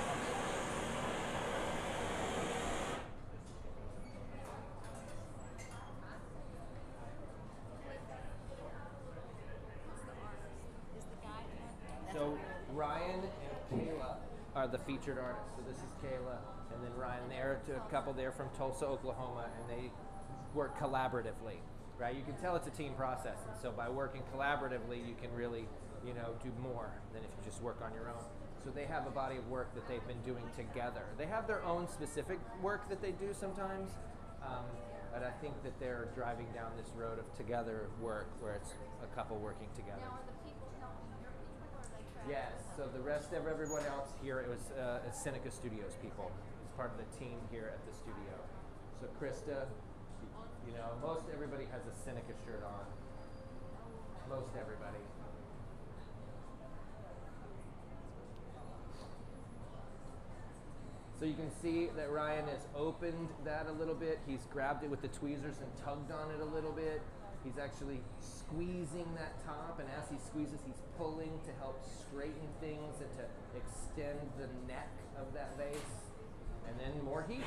So Ryan and Kayla are the featured artists. So this is Kayla, and then Ryan. They're a couple there from Tulsa, Oklahoma, and they work collaboratively, right? You can tell it's a team process, and so by working collaboratively, you can really, do more than if you just work on your own. So they have a body of work that they've been doing together. They have their own specific work that they do sometimes, but I think that they're driving down this road of together work where it's a couple working together. Now, are the people helping your people, or are they trying Yes, so the rest of everyone else here, it was Seneca Studios people. It's part of the team here at the studio. So Krista, most everybody has a Seneca shirt on. Most everybody. So you can see that Ryan has opened that a little bit. He's grabbed it with the tweezers and tugged on it a little bit. He's actually squeezing that top, and as he squeezes, he's pulling to help straighten things and to extend the neck of that vase. And then more heat.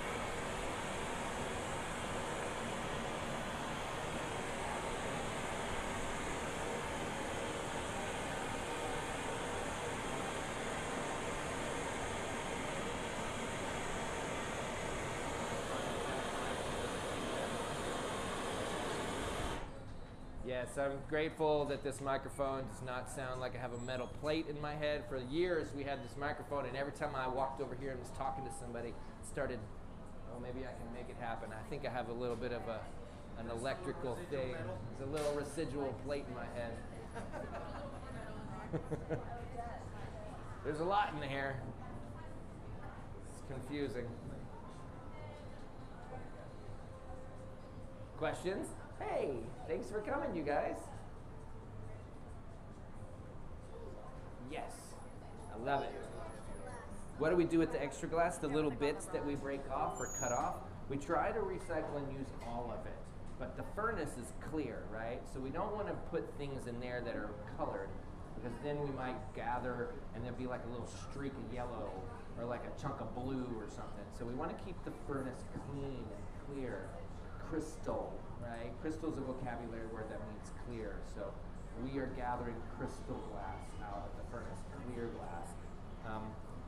Yes, I'm grateful that this microphone does not sound like I have a metal plate in my head. For years, we had this microphone, and every time I walked over here and was talking to somebody, it started, maybe I can make it happen. I think I have a little bit of an electrical thing. There's a little residual plate in my head. There's a lot in here. It's confusing. Questions? Hey, thanks for coming, you guys. Yes, I love it. What do we do with the extra glass? The little bits that we break off or cut off? We try to recycle and use all of it, but the furnace is clear, right? So we don't want to put things in there that are colored, because then we might gather and there'll be like a little streak of yellow or like a chunk of blue or something. So we want to keep the furnace clean and clear. Crystal, right? Crystal is a vocabulary word that means clear. So we are gathering crystal glass out of the furnace, clear glass.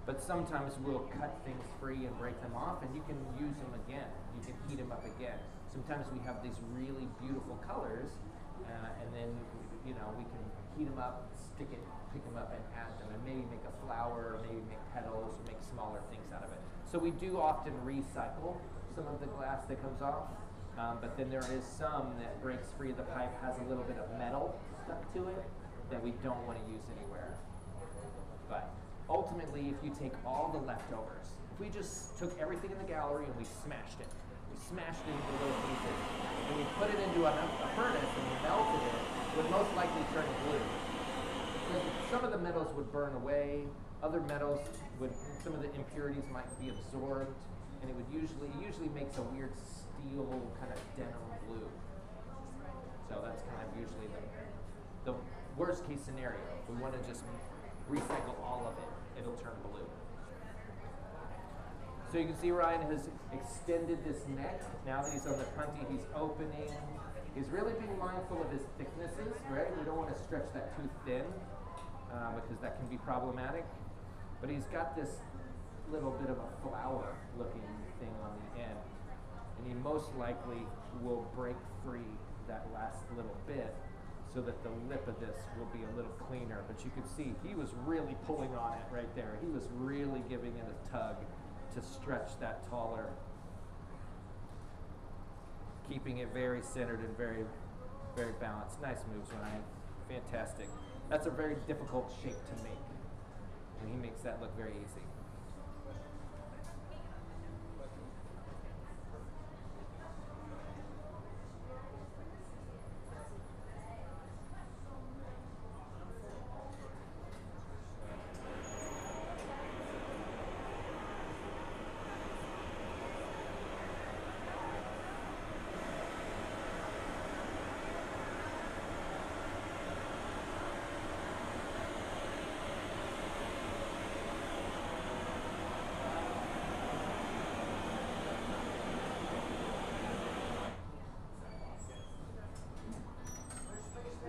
But sometimes we'll cut things free and break them off, and you can use them again. You can heat them up again. Sometimes we have these really beautiful colors, and then we can heat them up, pick them up, and add them, and maybe make a flower, or maybe make petals, or make smaller things out of it. So we do often recycle some of the glass that comes off. But then there is some that breaks free. The pipe has a little bit of metal stuck to it that we don't want to use anywhere. But ultimately, if you take all the leftovers, if we just took everything in the gallery and we smashed it into little pieces, and we put it into a furnace and we melted it, it would most likely turn blue. Because some of the metals would burn away, other metals some of the impurities might be absorbed, and it usually makes a weird steel kind of denim blue. So that's kind of usually the worst case scenario. If we want to just recycle all of it, it'll turn blue. So you can see Ryan has extended this neck. Now that he's on the punty, he's opening. He's really being mindful of his thicknesses, right? We don't want to stretch that too thin because that can be problematic. But he's got this little bit of a flower looking thing on the end. And he most likely will break free that last little bit so that the lip of this will be a little cleaner. But you can see he was really pulling on it right there. He was really giving it a tug to stretch that taller, keeping it very centered and very, very balanced. Nice moves, Ryan. Fantastic. That's a very difficult shape to make, and he makes that look very easy.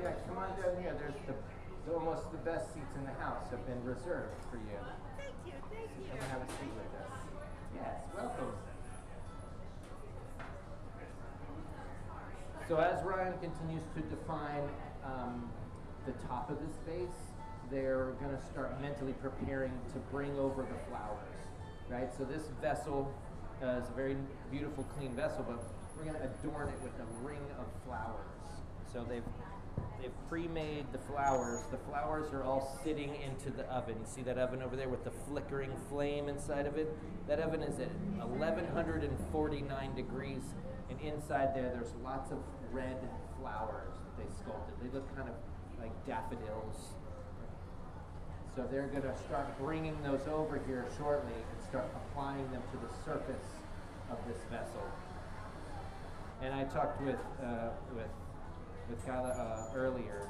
Yeah, come on down here. Almost the best seats in the house have been reserved for you. Thank you, thank you. Come and have a seat with us. Yes, welcome. So as Ryan continues to define the top of this vase, they're going to start mentally preparing to bring over the flowers, right? So this vessel is a very beautiful, clean vessel, but we're going to adorn it with a ring of flowers. So they've pre-made the flowers. The flowers are all sitting into the oven. You see that oven over there with the flickering flame inside of it? That oven is at 1149 degrees, and inside there's lots of red flowers that they sculpted. They look kind of like daffodils. So they're going to start bringing those over here shortly and start applying them to the surface of this vessel. And I talked with Kayla earlier.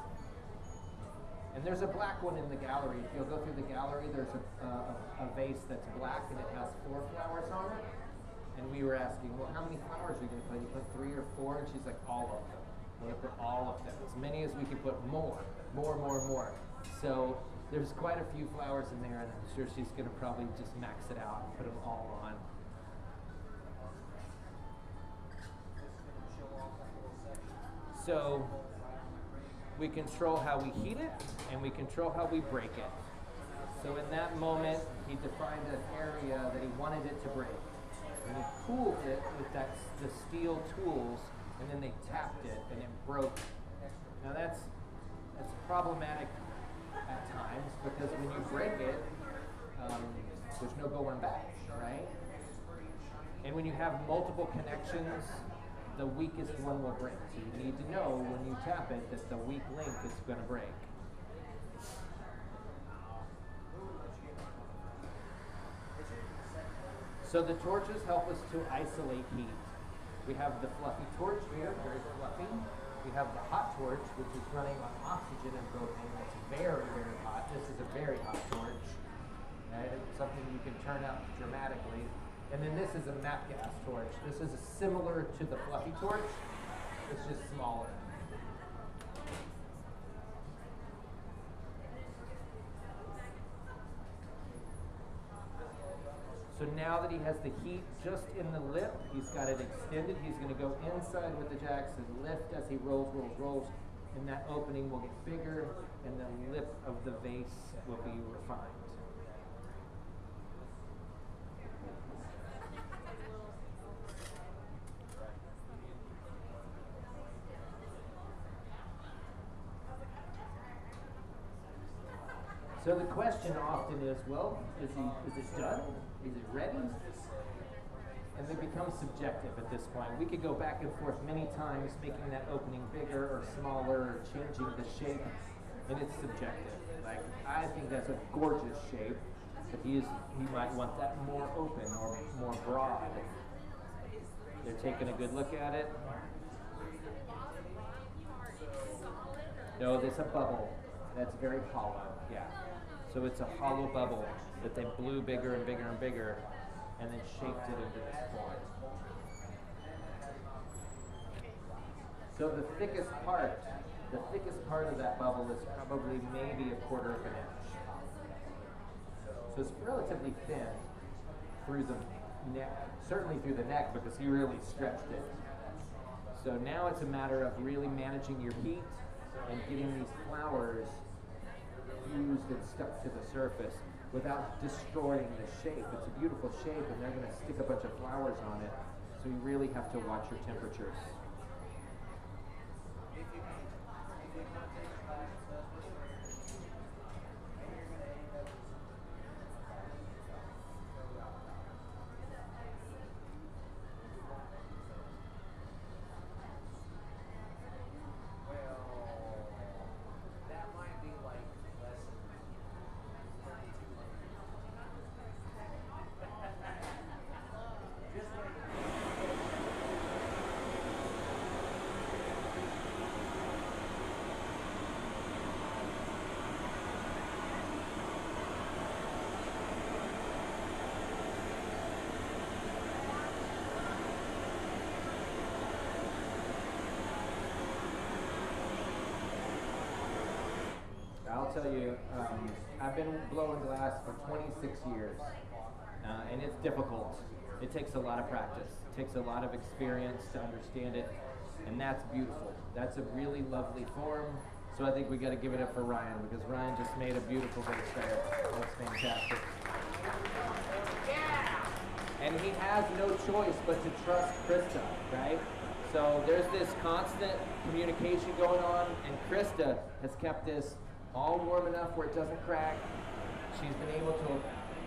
And there's a black one in the gallery. If you'll go through the gallery, there's a vase that's black and it has 4 flowers on it. And we were asking, well, how many flowers are you going to put? You put 3 or 4? And she's like, all of them. We're going to put all of them. As many as we can put, more. So there's quite a few flowers in there, and I'm sure she's going to probably just max it out and put them all on. So we control how we heat it, and we control how we break it. So in that moment, he defined an area that he wanted it to break. And he cooled it with the steel tools, and then they tapped it, and it broke. Now that's problematic at times, because when you break it, there's no going back, right? And when you have multiple connections, the weakest one will break. So you need to know when you tap it that the weak link is going to break. So the torches help us to isolate heat. We have the fluffy torch here, very fluffy. We have the hot torch, which is running on oxygen and propane. It's very, very hot. This is a very hot torch. Right? It's something you can turn up dramatically. And then this is a MAP gas torch. This is similar to the fluffy torch. It's just smaller. So now that he has the heat just in the lip, he's got it extended. He's going to go inside with the jacks and lift as he rolls, and that opening will get bigger, and the lip of the vase will be refined. So the question often is, well, is it done? Is it ready? And they become subjective at this point. We could go back and forth many times, making that opening bigger or smaller, or changing the shape, and it's subjective. Like, I think that's a gorgeous shape, but he might want that more open or more broad. They're taking a good look at it. No, there's a bubble that's very hollow, yeah. So it's a hollow bubble that they blew bigger and bigger and bigger. and then shaped it into this form. So the thickest part of that bubble is probably maybe 1/4 of an inch. So it's relatively thin through the neck, certainly through the neck because he really stretched it. So now it's a matter of really managing your heat and getting these flowers fused and stuck to the surface without destroying the shape. It's a beautiful shape and they're going to stick a bunch of flowers on it, so you really have to watch your temperatures. I'll tell you, I've been blowing glass for 26 years, and it's difficult. It takes a lot of practice. It takes a lot of experience to understand it, and that's beautiful. That's a really lovely form, so I think we got to give it up for Ryan, because Ryan just made a beautiful vase there. That's fantastic. And he has no choice but to trust Krista, right? So there's this constant communication going on, and Krista has kept this all warm enough where it doesn't crack. She's been able to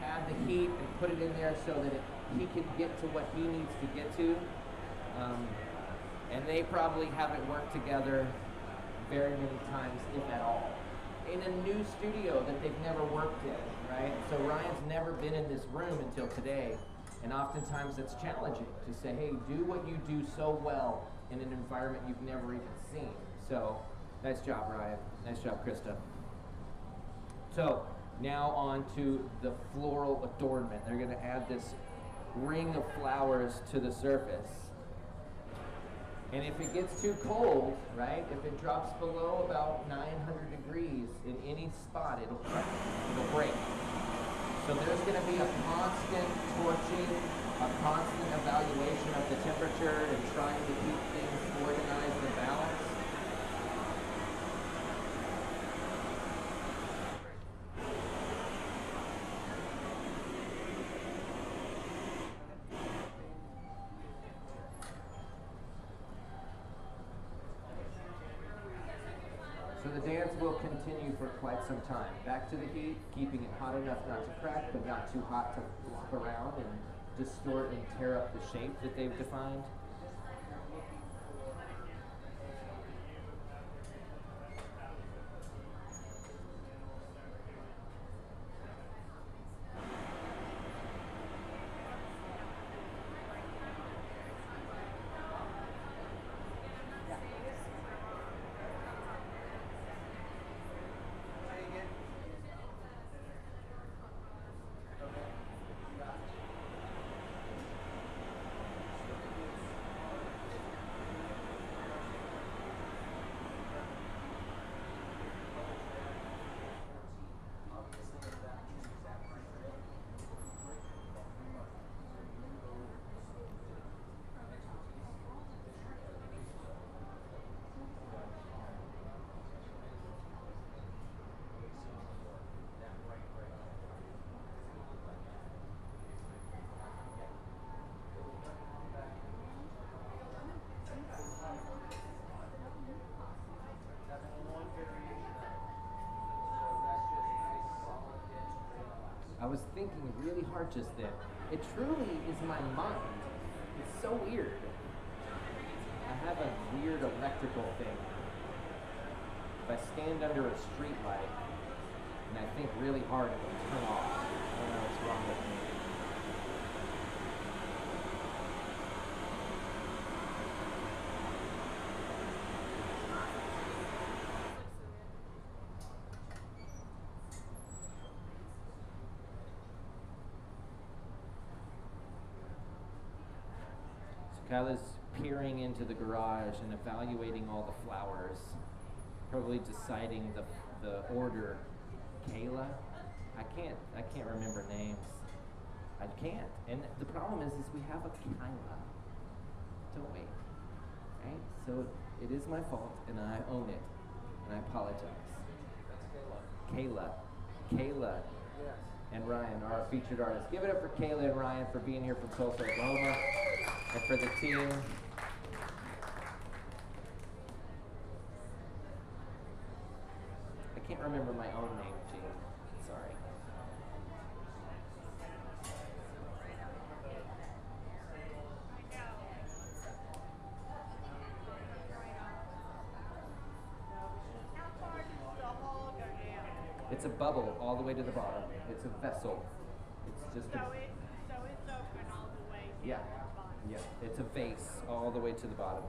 add the heat and put it in there so that he can get to what he needs to get to. And they probably haven't worked together very many times, if at all, in a new studio that they've never worked in, right? So Ryan's never been in this room until today, and oftentimes it's challenging to say, hey, do what you do so well in an environment you've never even seen. So nice job, Ryan. Nice job, Krista. So now on to the floral adornment. They're going to add this ring of flowers to the surface. And if it gets too cold, right, if it drops below about 900 degrees in any spot, it'll crack, it'll break. So there's going to be a constant torching, a constant evaluation of the temperature and trying to keep things organized and balanced. So the dance will continue for quite some time. Back to the heat, keeping it hot enough not to crack, but not too hot to flop around and distort and tear up the shape that they've defined. I was thinking really hard just then. It truly is my mind. It's so weird. I have a weird electrical thing. If I stand under a street light and I think really hard, it will turn off. I don't know what's wrong with me. Kayla's peering into the garage and evaluating all the flowers, probably deciding the order. Kayla, I can't remember names. I can't. And the problem is we have a Kayla, don't we? Right? So it is my fault, and I own it, and I apologize. That's Kayla. Kayla. Yes. And Ryan, our featured artists. Give it up for Kayla and Ryan for being here from Tulsa, Oklahoma, and for the team. I can't remember my own name, Gene. Sorry. It's a bubble all the way to the bottom. It's a vessel. It's just So it's open all the way to yeah, the bottom. yeah. It's a vase all the way to the bottom.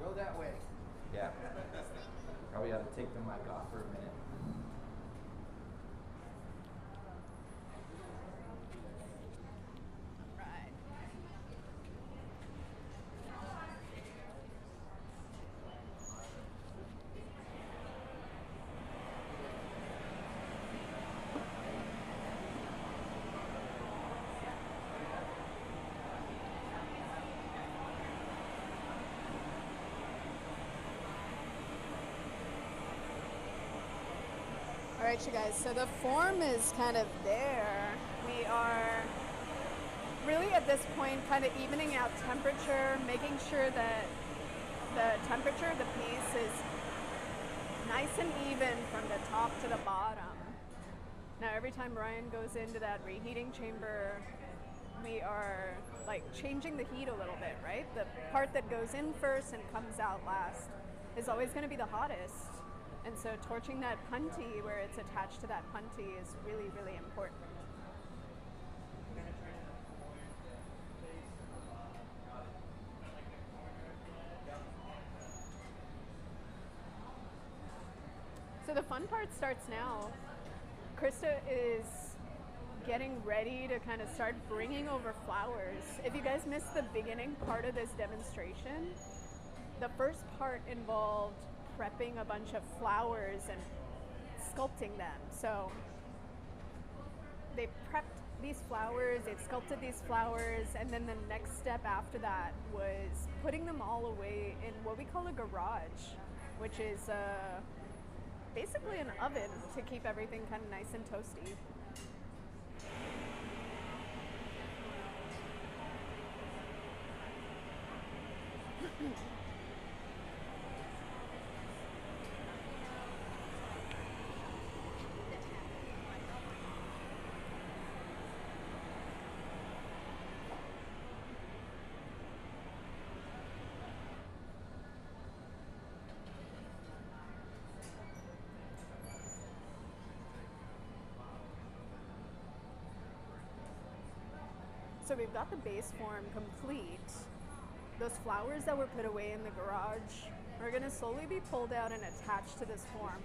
Go that way. Yeah. Probably ought to take the mic off for a minute. Right. All right, you guys, so the form is kind of there. We are really at this point kind of evening out temperature, making sure that the temperature of the piece is nice and even from the top to the bottom. Now every time Ryan goes into that reheating chamber, we are like changing the heat a little bit, right? The part that goes in first and comes out last is always going to be the hottest. And so torching that punty where it's attached to that punty is really, really important. So the fun part starts now. Krista is getting ready to kind of start bringing over flowers. If you guys missed the beginning part of this demonstration, the first part involved prepping a bunch of flowers and sculpting them. So they prepped these flowers, they've sculpted these flowers, and then the next step after that was putting them all away in what we call a garage, which is basically an oven to keep everything kind of nice and toasty. So we've got the base form complete. Those flowers that were put away in the garage are going to slowly be pulled out and attached to this form.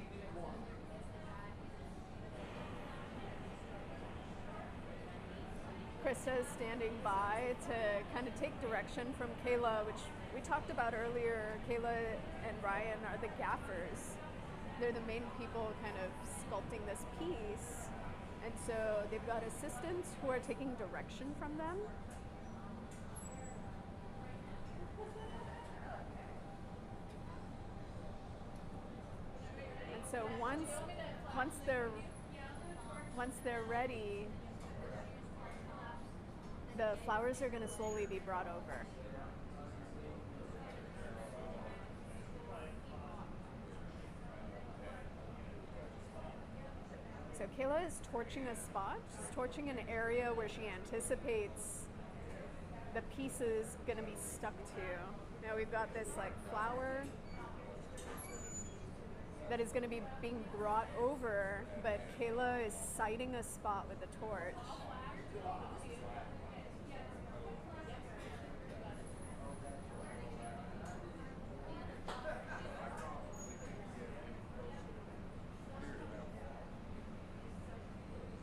Krista is standing by to kind of take direction from Kayla, which we talked about earlier. Kayla and Ryan are the gaffers. They're the main people kind of sculpting this piece. And so they've got assistants who are taking direction from them. And so once they're ready, the flowers are going to slowly be brought over. So Kayla is torching a spot. She's torching an area where she anticipates the pieces going to be stuck to. Now we've got this like flower that is going to be being brought over, but Kayla is sighting a spot with the torch.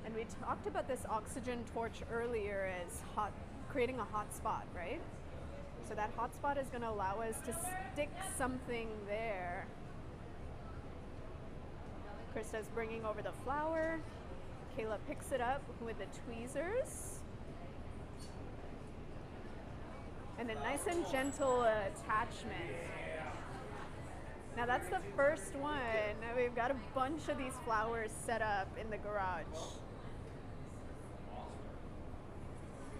And we talked about this oxygen torch earlier as creating a hot spot, right? So that hot spot is going to allow us to stick something there. Krista's bringing over the flour. Kayla picks it up with the tweezers. And a nice and gentle attachment. Now that's the first one. We've got a bunch of these flowers set up in the garage.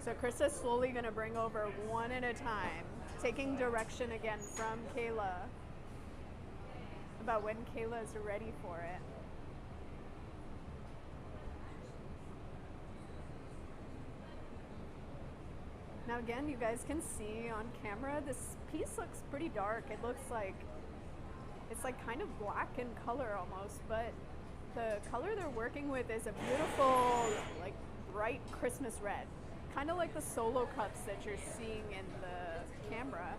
So Krista's slowly going to bring over one at a time, taking direction again from Kayla about when Kayla is ready for it. Now again, you guys can see on camera, this piece looks pretty dark. It looks like, it's like kind of black in color almost, but the color they're working with is a beautiful, like bright Christmas red. Kind of like the solo cups that you're seeing in the camera.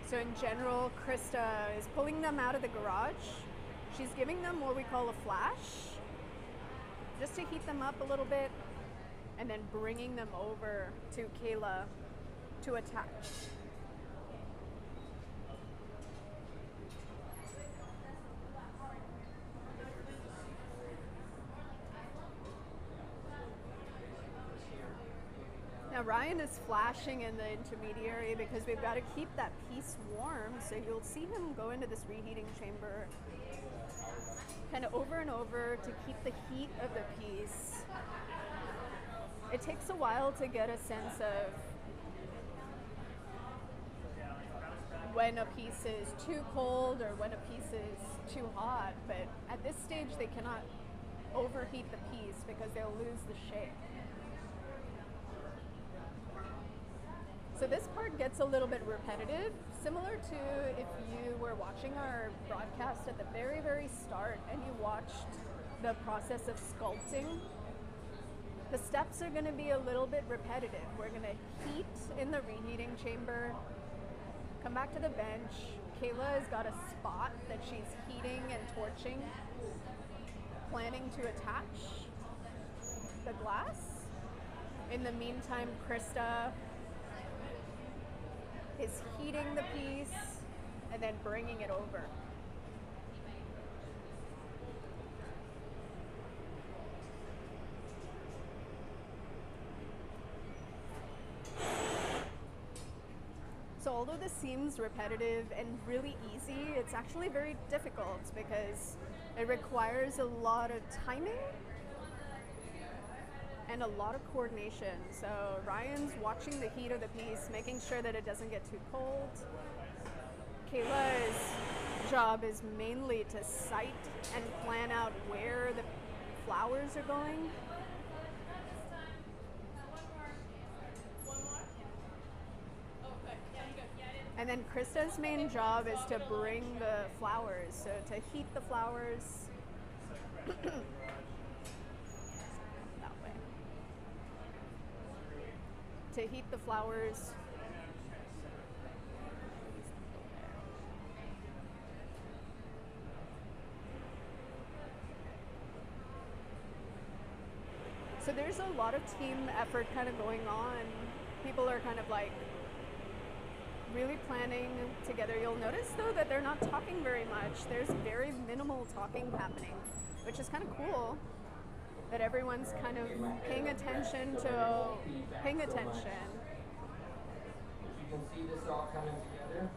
So in general, Krista is pulling them out of the garage. She's giving them what we call a flash, just to heat them up a little bit, and then bringing them over to Kayla to attach. Now Ryan is flashing in the intermediary because we've got to keep that piece warm, so you'll see him go into this reheating chamber kind of over and over to keep the heat of the piece. It takes a while to get a sense of when a piece is too cold or when a piece is too hot, but at this stage they cannot overheat the piece because they'll lose the shape. So this part gets a little bit repetitive, similar to if you were watching our broadcast at the very, very start and you watched the process of sculpting. The steps are going to be a little bit repetitive. We're going to heat in the reheating chamber, come back to the bench. Kayla has got a spot that she's heating and torching, planning to attach the glass. In the meantime, Krista is heating the piece and then bringing it over. So although this seems repetitive and really easy, it's actually very difficult because it requires a lot of timing and a lot of coordination. So Ryan's watching the heat of the piece, making sure that it doesn't get too cold. Kayla's job is mainly to sight and plan out where the flowers are going. And then Krista's main job is to bring the flowers, so to heat the flowers. To heat the flowers. So there's a lot of team effort kind of going on. People are kind of like really planning together. You'll notice though that they're not talking very much. There's very minimal talking happening, which is kind of cool. That everyone's kind of paying attention to paying attention. You can see this all coming together.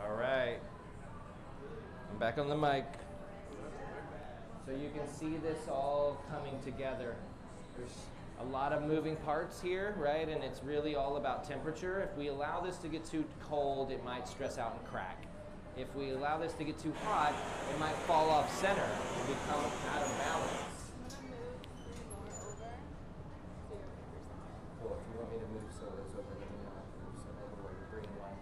All right. I'm back on the mic. So you can see this all coming together. There's a lot of moving parts here, right? And it's really all about temperature. If we allow this to get too cold, it might stress out and crack. If we allow this to get too hot, it might fall off center and become out of balance. Cool, if you want me to move some of those over, let me know. Move some over where you're bringing one.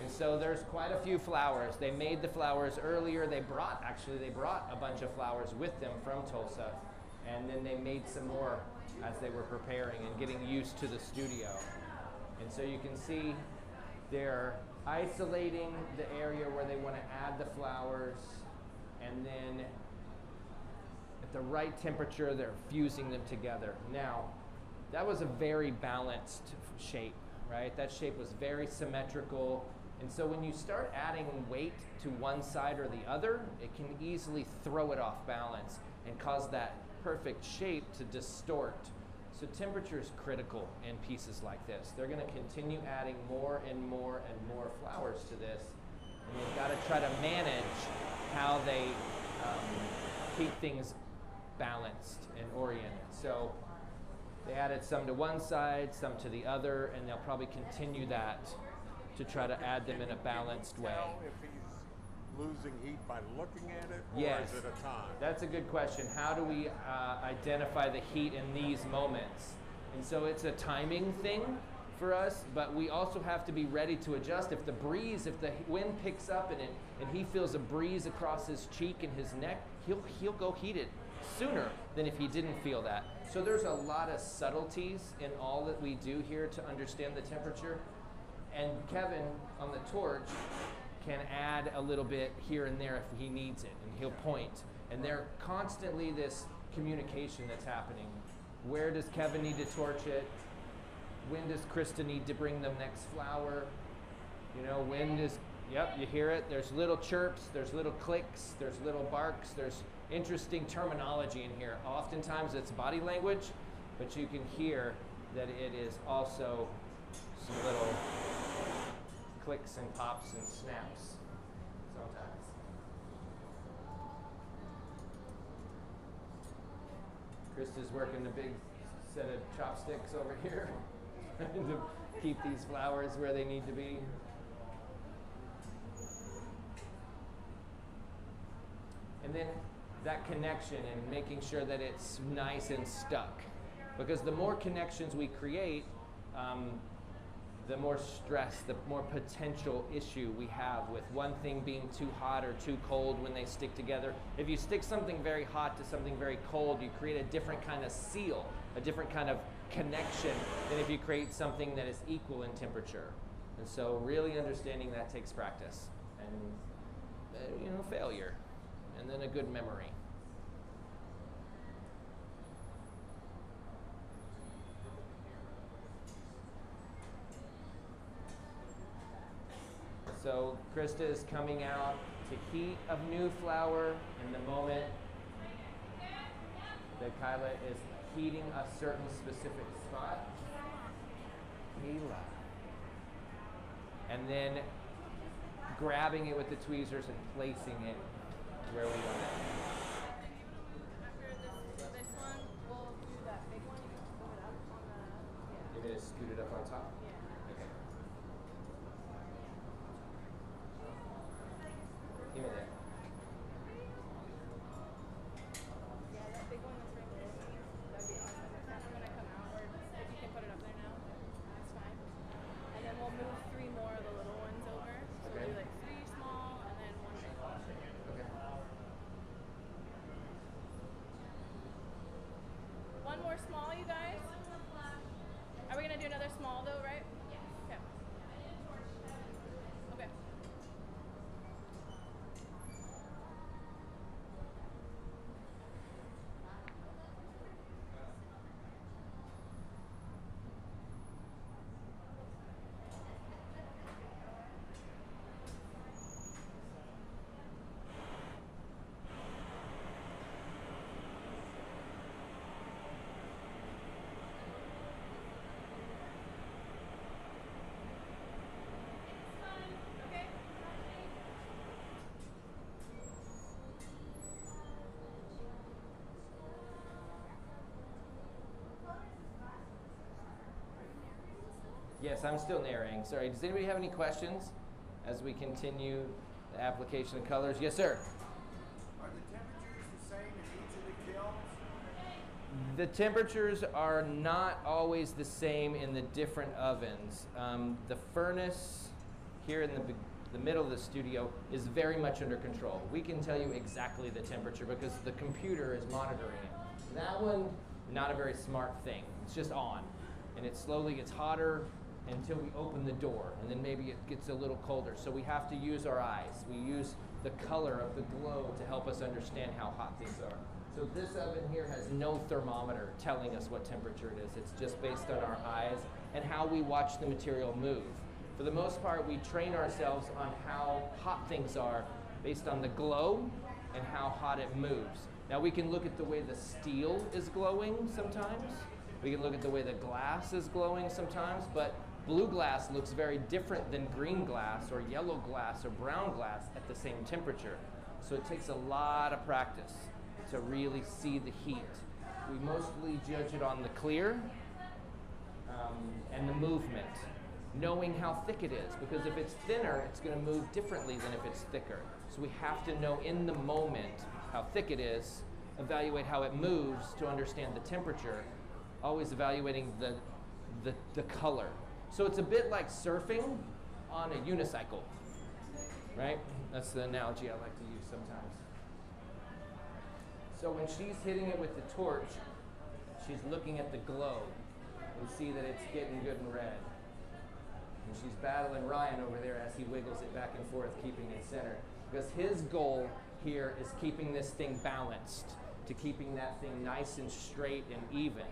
And so there's quite a few flowers. They made the flowers earlier. They brought a bunch of flowers with them from Tulsa. And then they made some more as they were preparing and getting used to the studio. And so you can see they're isolating the area where they want to add the flowers, and then at the right temperature, they're fusing them together. Now, that was a very balanced shape, right? That shape was very symmetrical. And so when you start adding weight to one side or the other, it can easily throw it off balance and cause that perfect shape to distort. So temperature is critical in pieces like this. They're going to continue adding more and more and more flowers to this, and you've got to try to manage how they keep things balanced and oriented. So they added some to one side, some to the other, and they'll probably continue that to try to add them in a balanced way. If he's losing heat by looking at it, or Yes, is it a time? that's a good question. How do we identify the heat in these moments? And so it's a timing thing for us, but we also have to be ready to adjust. If the wind picks up and he feels a breeze across his cheek and his neck, he'll go heated sooner than if he didn't feel that. So there's a lot of subtleties in all that we do here to understand the temperature. And Kevin on the torch can add a little bit here and there if he needs it, and he'll point. And there's constantly this communication that's happening. Where does Kevin need to torch it? When does Krista need to bring them next flower? You know, yep, you hear it. There's little chirps, there's little clicks, there's little barks, there's interesting terminology in here. Oftentimes it's body language, but you can hear that it is also some little clicks and pops and snaps sometimes. Krista's working the big set of chopsticks over here to keep these flowers where they need to be. And then that connection and making sure that it's nice and stuck. Because the more connections we create, the more stress, the more potential issue we have with one thing being too hot or too cold when they stick together. If you stick something very hot to something very cold, you create a different kind of seal, a different kind of connection than if you create something that is equal in temperature. And so really understanding that takes practice and failure, and then a good memory. So Krista is coming out to heat of new flower in the moment that Kayla is heating a certain specific spot. Kayla. And then grabbing it with the tweezers and placing it where we want it. After this one, we'll do that big one. Move it up on the. Yeah. You're going to scoot it up on top? Yeah. Okay. Give me that. Yeah, that big one that's right below me. That'd be awesome. That's when I come out, or if you can put it up there now, that's fine. And then we'll move 3 more of the little ones over. So Okay. we'll do like 3 small and then 1 big one. Okay. One more small, you guys? Are we gonna do another small though, right? Yes. Okay. Okay. Okay. Yes, I'm still narrating. Sorry, does anybody have any questions? as we continue the application of colors. Yes, sir? Are the temperatures the same in each of the kilns? The temperatures are not always the same in the different ovens. The furnace here in the middle of the studio is very much under control. We can tell you exactly the temperature because the computer is monitoring it. That one, not a very smart thing. It's just on. And it slowly gets hotter until we open the door, and then maybe it gets a little colder. So we have to use our eyes. We use the color of the glow to help us understand how hot things are. So this oven here has no thermometer telling us what temperature it is. It's just based on our eyes and how we watch the material move. For the most part, we train ourselves on how hot things are based on the glow and how hot it moves. Now we can look at the way the steel is glowing sometimes. We can look at the way the glass is glowing sometimes, but blue glass looks very different than green glass or yellow glass or brown glass at the same temperature. So it takes a lot of practice to really see the heat. We mostly judge it on the clear and the movement, knowing how thick it is, because if it's thinner, it's going to move differently than if it's thicker. So we have to know in the moment how thick it is, evaluate how it moves to understand the temperature, always evaluating the color. So it's a bit like surfing on a unicycle, right? That's the analogy I like to use sometimes. So when she's hitting it with the torch, she's looking at the glow and see that it's getting good and red. And she's battling Ryan over there as he wiggles it back and forth, keeping it centered. Because his goal here is keeping this thing balanced, to keeping that thing nice and straight and even.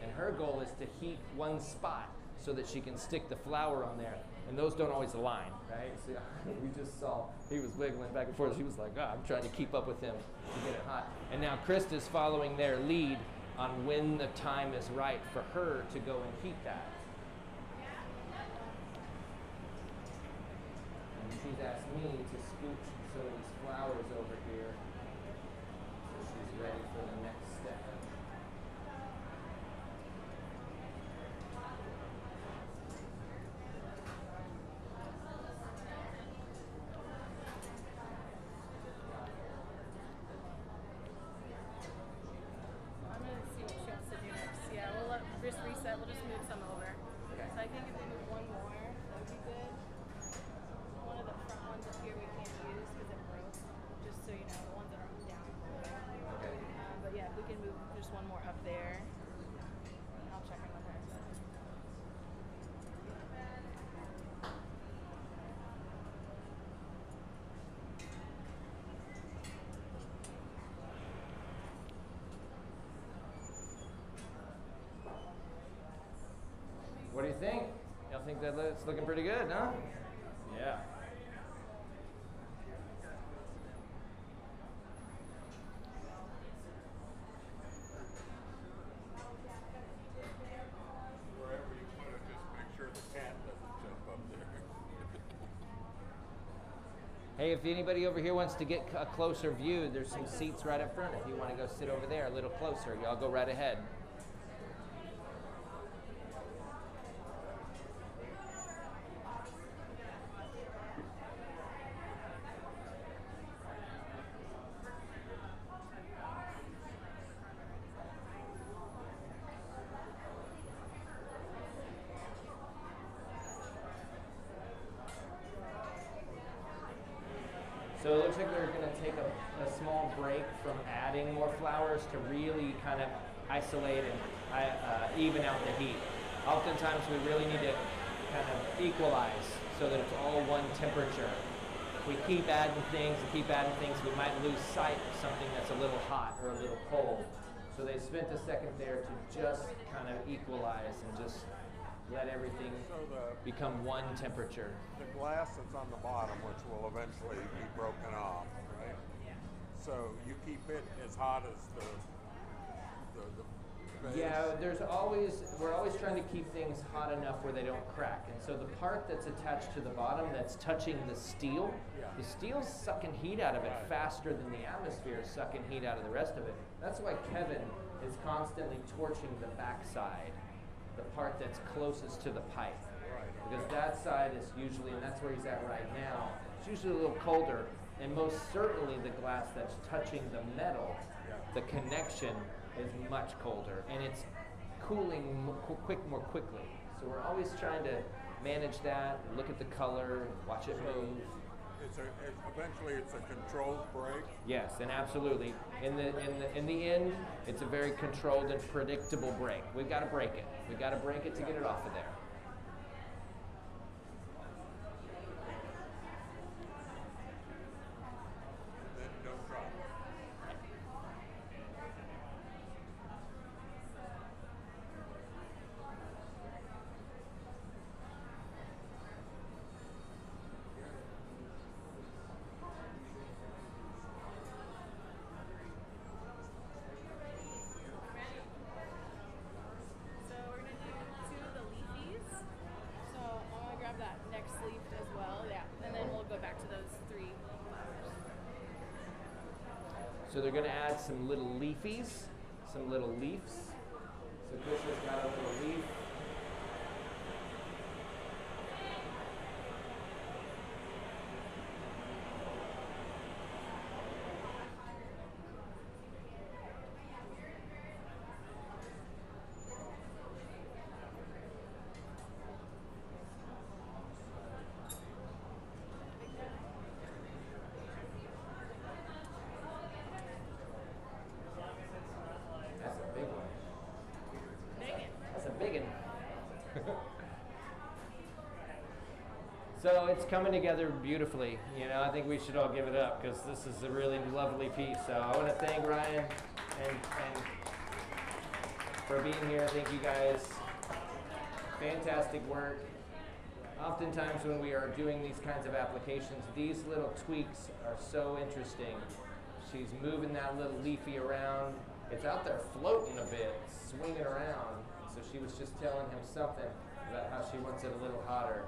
And her goal is to heat one spot so that she can stick the flour on there. And those don't always align, right? So we just saw he was wiggling back and forth. She was like, oh, I'm trying to keep up with him to get it hot. And now Krista's following their lead on when the time is right for her to go and heat that. And she's asked me to scooch some of these flowers over here so she's ready for the next step. I'm gonna see what she wants to do next. Yeah, we'll let just reset. We'll just move some over. Okay. So I think if we move one more, that would be good. One of the front ones up here we can't use because it broke. Just so you know, the ones that are down. Okay. But yeah, if we can move just one more up there. I'll check on the rest. What do you think? Y'all think that it's looking pretty good, huh? Yeah. Wherever you put it, just make sure the cat doesn't jump up there. Hey, if anybody over here wants to get a closer view, there's some seats right up front. If you want to go sit over there a little closer, y'all go right ahead. So it looks like we're going to take a small break from adding more flowers to really kind of isolate and even out the heat. Oftentimes we really need to kind of equalize so that it's all one temperature. If we keep adding things, we might lose sight of something that's a little hot or a little cold. So they spent a second there to just kind of equalize and just let everything So become one temperature. the glass that's on the bottom, which will eventually be broken off, right? So you keep it as hot as the base. Yeah, we're always trying to keep things hot enough where they don't crack. And so the part that's attached to the bottom that's touching the steel, the steel's sucking heat out of it faster than the atmosphere is sucking heat out of the rest of it. That's why Kevin is constantly torching the backside, the part that's closest to the pipe. Right. Because that side is usually, and that's where he's at right now, it's usually a little colder, and most certainly the glass that's touching the metal, the connection is much colder, and it's cooling more quickly. So we're always trying to manage that, look at the color, watch it move. Eventually it's a controlled break. Yes, and absolutely. In the end, it's a very controlled and predictable break. We've got to break it. We've got to break it to get it off of there. Then don't drop it. So we're gonna do 2 of the leafies. So I'm gonna grab that next leaf as well. Yeah, and then we'll go back to those 3 flowers. So they're going to add some little leafies, some little leaves. So Krishna's got a little leaf. That's a big one. That's a big one. So it's coming together beautifully. You know, I think we should all give it up because this is a really lovely piece. So I want to thank Ryan and for being here. Thank you guys. Fantastic work. Oftentimes when we are doing these kinds of applications, these little tweaks are so interesting. She's moving that little leafy around. It's out there floating a bit, swinging around. So she was just telling him something about how she wants it a little hotter.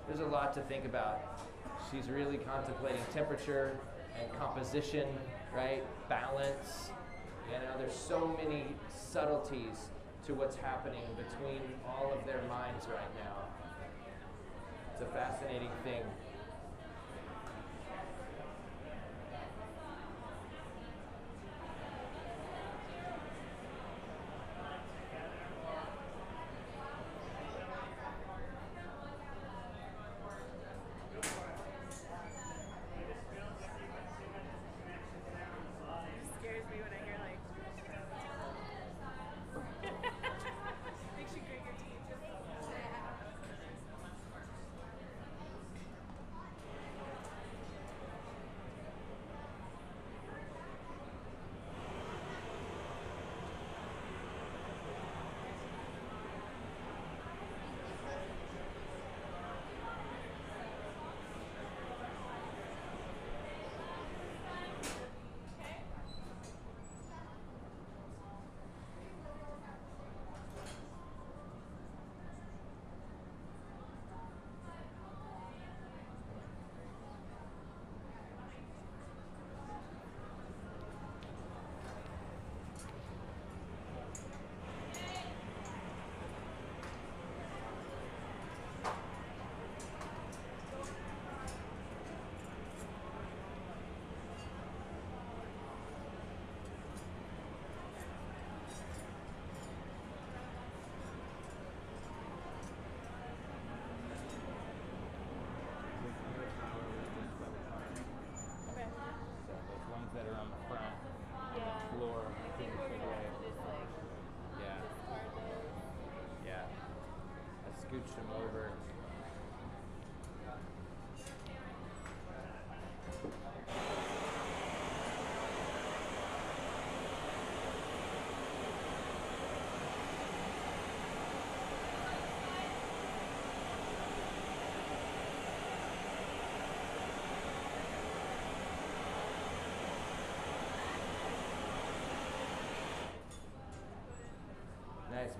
There's a lot to think about. She's really contemplating temperature and composition, right? Balance. You know, there's so many subtleties to what's happening between all of their minds right now. It's a fascinating thing. It scares me when I hear like makes you grit your teeth.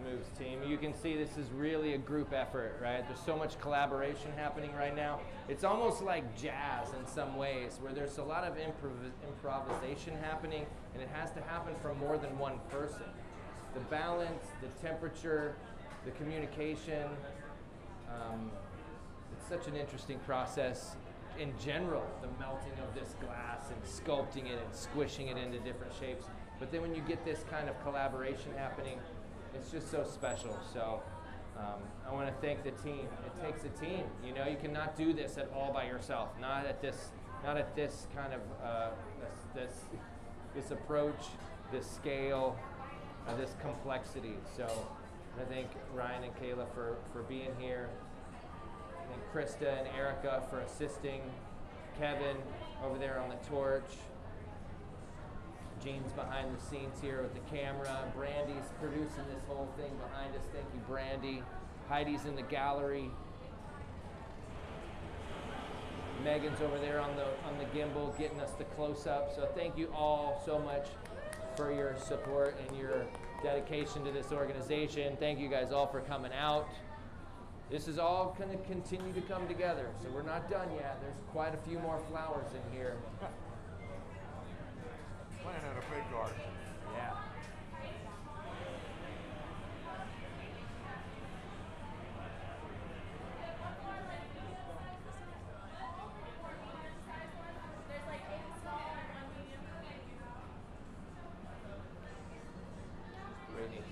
moves, team. You can see this is really a group effort, right? There's so much collaboration happening right now. It's almost like jazz in some ways, where there's a lot of improvisation happening, and it has to happen from more than one person. The balance, the temperature, the communication. It's such an interesting process in general, the melting of this glass and sculpting it and squishing it into different shapes. But then when you get this kind of collaboration happening, it's just so special. So I want to thank the team. It takes a team. You know, you cannot do this at all by yourself. Not at this kind of this approach, this scale, this complexity. So I thank Ryan and Kayla for being here. And Krista and Erica for assisting. Kevin over there on the torch. Jean's behind the scenes here with the camera. Brandy's producing this whole thing behind us. Thank you, Brandy. Heidi's in the gallery. Megan's over there on the gimbal getting us the close-up. So thank you all so much for your support and your dedication to this organization. Thank you guys all for coming out. This is all going to continue to come together. So we're not done yet. There's quite a few more flowers in here. Planted a big garden. Yeah. There's like 8 small and 1 medium. Really.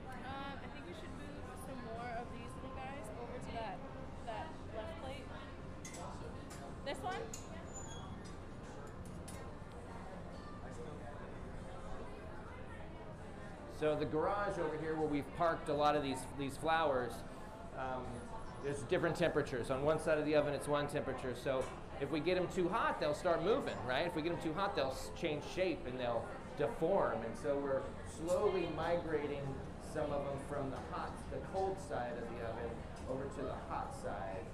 I think we should move some more of these little guys over to that left plate. This one? So the garage over here where we've parked a lot of these flowers, there's different temperatures. On one side of the oven it's one temperature. So if we get them too hot, they'll start moving, right? If we get them too hot, they'll change shape and they'll deform. And so we're slowly migrating some of them from the cold side of the oven over to the hot side.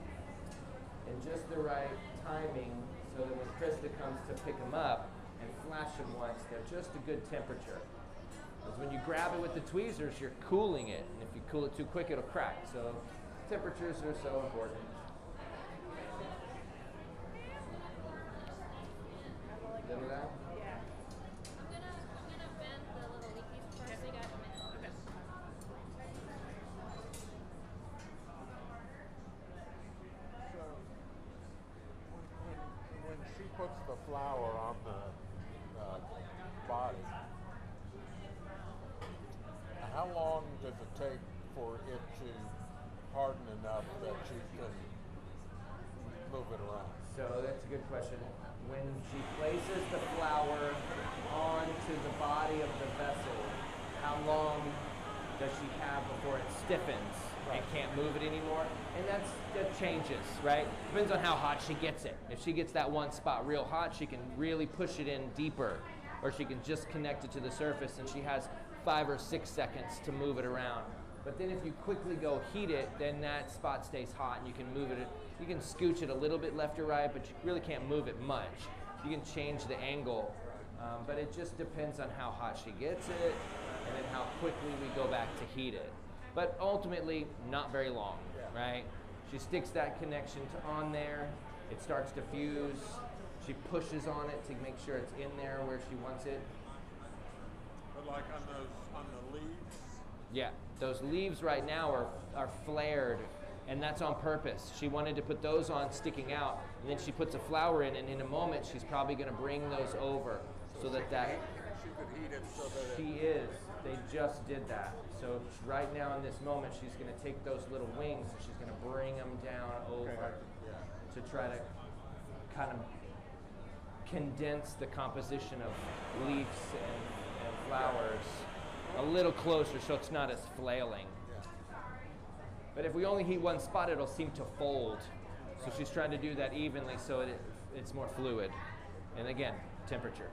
And just the right timing so that when Krista comes to pick them up and flash them once, they're just a good temperature. Because when you grab it with the tweezers, you're cooling it. And if you cool it too quick, it'll crack. So temperatures are so important. Done with that? Yeah. I'm gonna bend the little leafies first so you guys come in. Okay. So when she puts the flower on the body, how long does it take for it to harden enough that she can move it around? So that's a good question. When she places the flower onto the body of the vessel, how long does she have before it stiffens and can't move it anymore? And that changes, right? Depends on how hot she gets it. If she gets that one spot real hot, she can really push it in deeper, or she can just connect it to the surface and she has 5 or 6 seconds to move it around. But then if you quickly go heat it, then that spot stays hot and you can move it. You can scooch it a little bit left or right, but you really can't move it much. You can change the angle, but it just depends on how hot she gets it and then how quickly we go back to heat it. But ultimately, not very long, right? She sticks that connection on there. It starts to fuse. She pushes on it to make sure it's in there where she wants it. But like on the leaves? Yeah, those leaves right now are flared, and that's on purpose. She wanted to put those on sticking out, and then she puts a flower in, and in a moment she's probably going to bring those over so that She could heat it so that she is. They just did that. So right now in this moment she's going to take those little wings and she's going to bring them down over to try to kind of condense the composition of leaves and flowers a little closer so it's not as flailing. But if we only heat one spot, it'll seem to fold. So she's trying to do that evenly so it's more fluid. And again, temperature.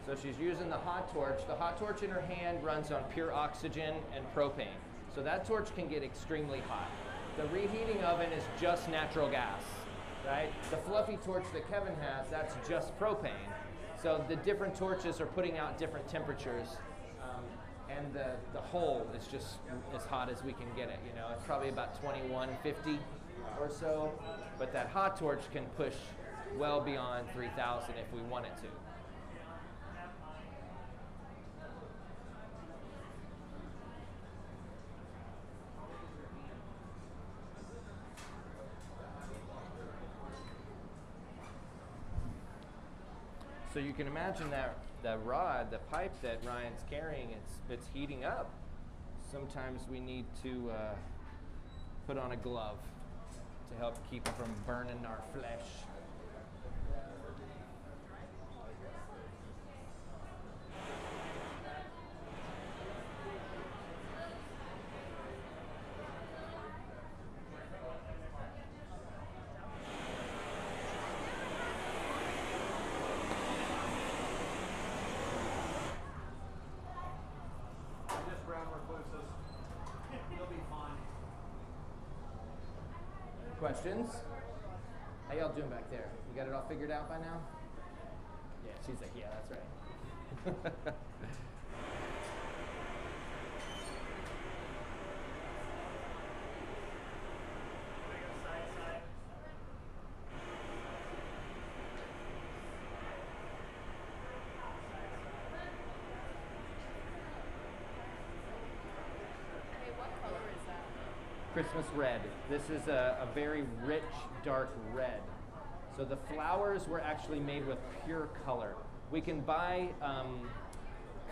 So she's using the hot torch. The hot torch in her hand runs on pure oxygen and propane. So that torch can get extremely hot. The reheating oven is just natural gas, right? The fluffy torch that Kevin has, that's just propane. So the different torches are putting out different temperatures, and the hole is just as hot as we can get it. You know, it's probably about 2150 or so, but that hot torch can push well beyond 3000 if we want it to. So you can imagine that the rod, the pipe that Ryan's carrying, it's heating up. Sometimes we need to put on a glove to help keep it from burning our flesh. Questions? How y'all doing back there? You got it all figured out by now? Yeah, she's like, yeah, that's right. Hey, what color is that? Christmas red. This is a very rich, dark red. So the flowers were actually made with pure color. We can buy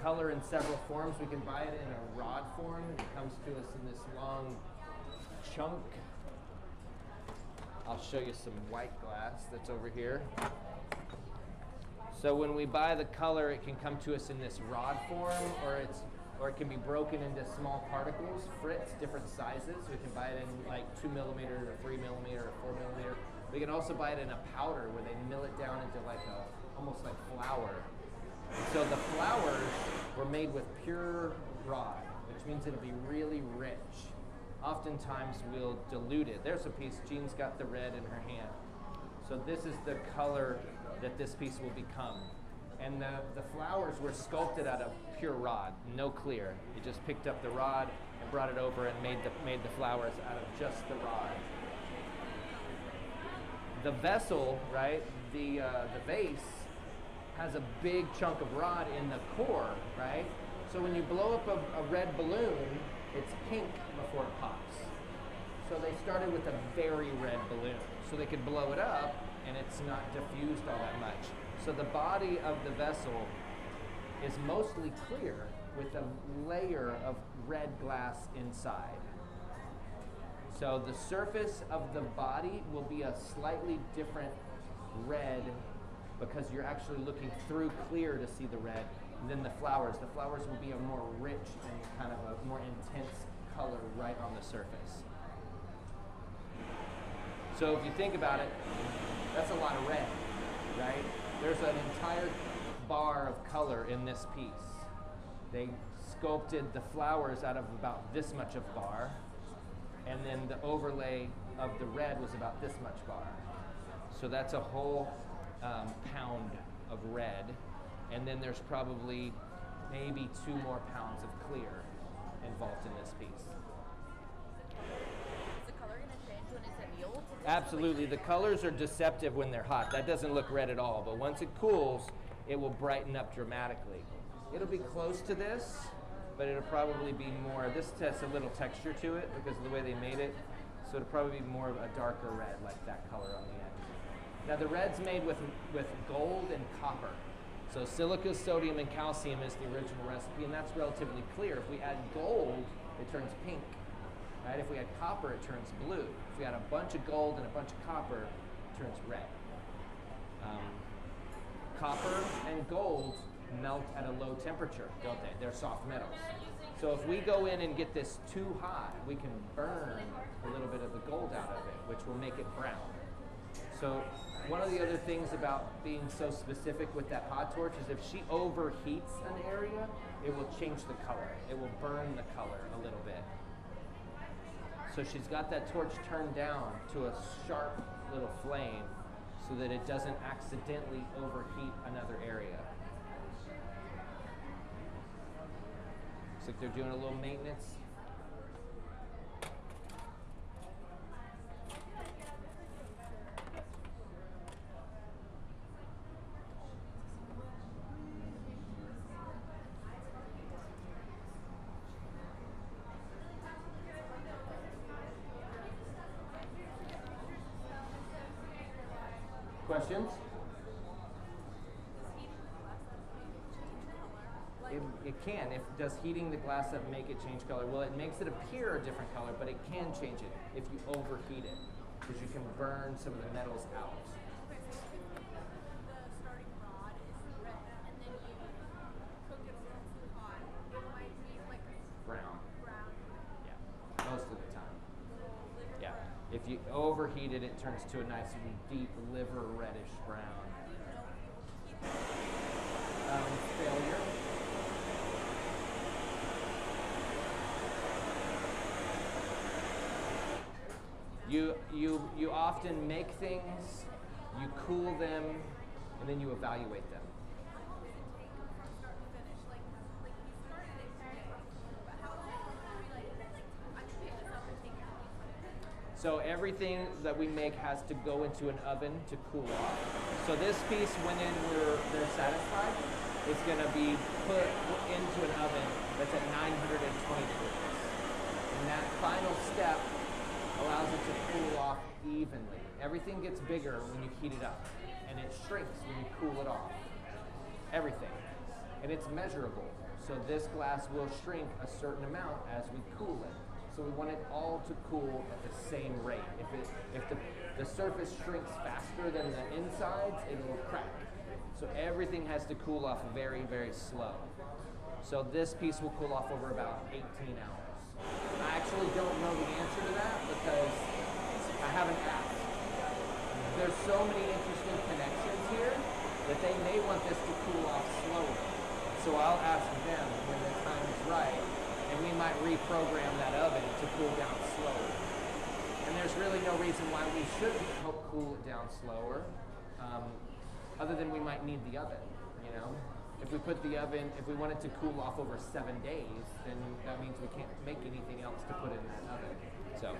color in several forms. We can buy it in a rod form. It comes to us in this long chunk. I'll show you some white glass that's over here. So when we buy the color, it can come to us in this rod form, or it can be broken into small particles, frits, different sizes. We can buy it in like 2 millimeter or 3 millimeter or 4 millimeter. We can also buy it in a powder where they mill it down into like almost like flour. So the flowers were made with pure rod, which means it'll be really rich. Oftentimes we'll dilute it. There's a piece, Jean's got the red in her hand. So this is the color that this piece will become. And the flowers were sculpted out of pure rod, no clear. You just picked up the rod and brought it over and made the flowers out of just the rod. The vessel, right, the vase has a big chunk of rod in the core, right? So when you blow up a red balloon, it's pink before it pops. So they started with a very red balloon, so they could blow it up and it's not diffused all that much. So the body of the vessel is mostly clear with a layer of red glass inside. So the surface of the body will be a slightly different red because you're actually looking through clear to see the red than the flowers. The flowers will be a more rich and kind of a more intense color right on the surface. So if you think about it, that's a lot of red, right? There's an entire bar of color in this piece. They sculpted the flowers out of about this much of bar, and then the overlay of the red was about this much bar. So that's a whole pound of red, and then there's probably maybe 2 more pounds of clear involved in this piece. Is the color going to change when it's annealed? Absolutely. The colors are deceptive when they're hot. That doesn't look red at all, but once it cools, it will brighten up dramatically. It'll be close to this, but it'll probably be more, this has a little texture to it because of the way they made it, so it'll probably be more of a darker red like that color on the end. Now the red's made with gold and copper. So silica, sodium, and calcium is the original recipe, and that's relatively clear. If we add gold, it turns pink. Right? If we add copper, it turns blue. If we add a bunch of gold and a bunch of copper, it turns red. Copper and gold melt at a low temperature, don't they? They're soft metals. So if we go in and get this too hot, we can burn a little bit of the gold out of it, which will make it brown. So one of the other things about being so specific with that hot torch is if she overheats an area, it will change the color. It will burn the color a little bit. So she's got that torch turned down to a sharp little flame so that it doesn't accidentally overheat another area. Looks like they're doing a little maintenance. Questions? It can. Does heating the glass up make it change color? Well, it makes it appear a different color, but it can change it if you overheat it, because you can burn some of the metals out. Brown. Yeah, most of the time. Yeah. If you overheat it, it turns to a nice deep liver reddish brown. Failure. You often make things, you cool them, and then you evaluate them. So everything that we make has to go into an oven to cool off. So this piece, when they're satisfied, is going to be put into an oven that's at 920 degrees. And that final step allows it to cool off evenly. Everything gets bigger when you heat it up, and it shrinks when you cool it off. Everything. And it's measurable. So this glass will shrink a certain amount as we cool it. So we want it all to cool at the same rate. If the surface shrinks faster than the insides, it will crack. So everything has to cool off very, very slow. So this piece will cool off over about 18 hours. I actually don't know the answer to that because I haven't asked. There's so many interesting connections here that they may want this to cool off slowly. So I'll ask them when the time is right, and we might reprogram that oven to cool down slowly. And there's really no reason why we shouldn't help cool it down slower, other than we might need the oven, you know? If we put the oven, if we want it to cool off over 7 days, then that means we can't make anything else to put in that oven. So.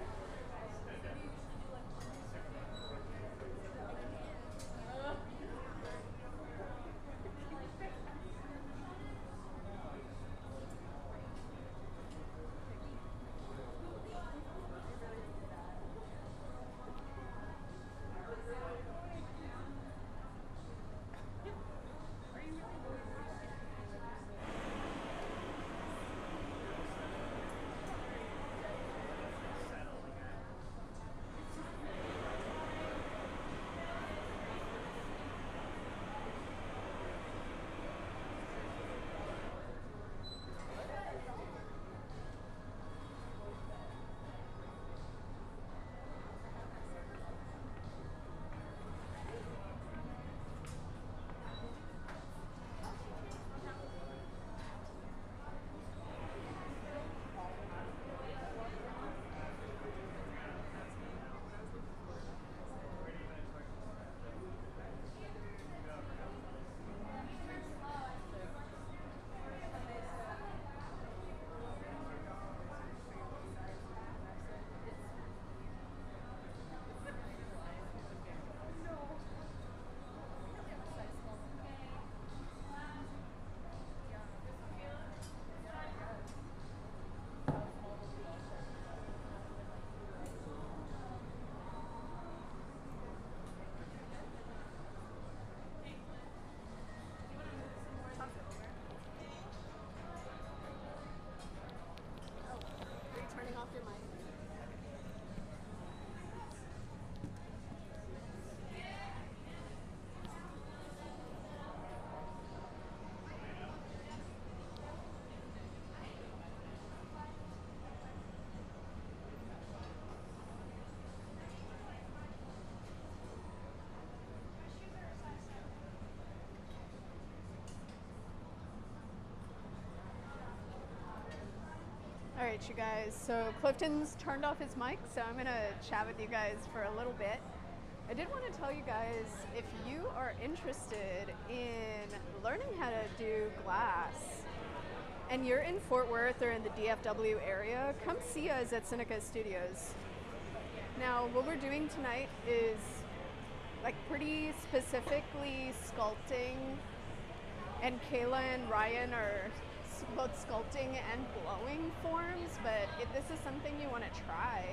All right, you guys. So Clifton's turned off his mic, so I'm gonna chat with you guys for a little bit. I did want to tell you guys, if you are interested in learning how to do glass and you're in Fort Worth or in the DFW area, come see us at Seneca Studios. Now, what we're doing tonight is like pretty specifically sculpting, and Kayla and Ryan are both sculpting and blowing forms, but if this is something you want to try,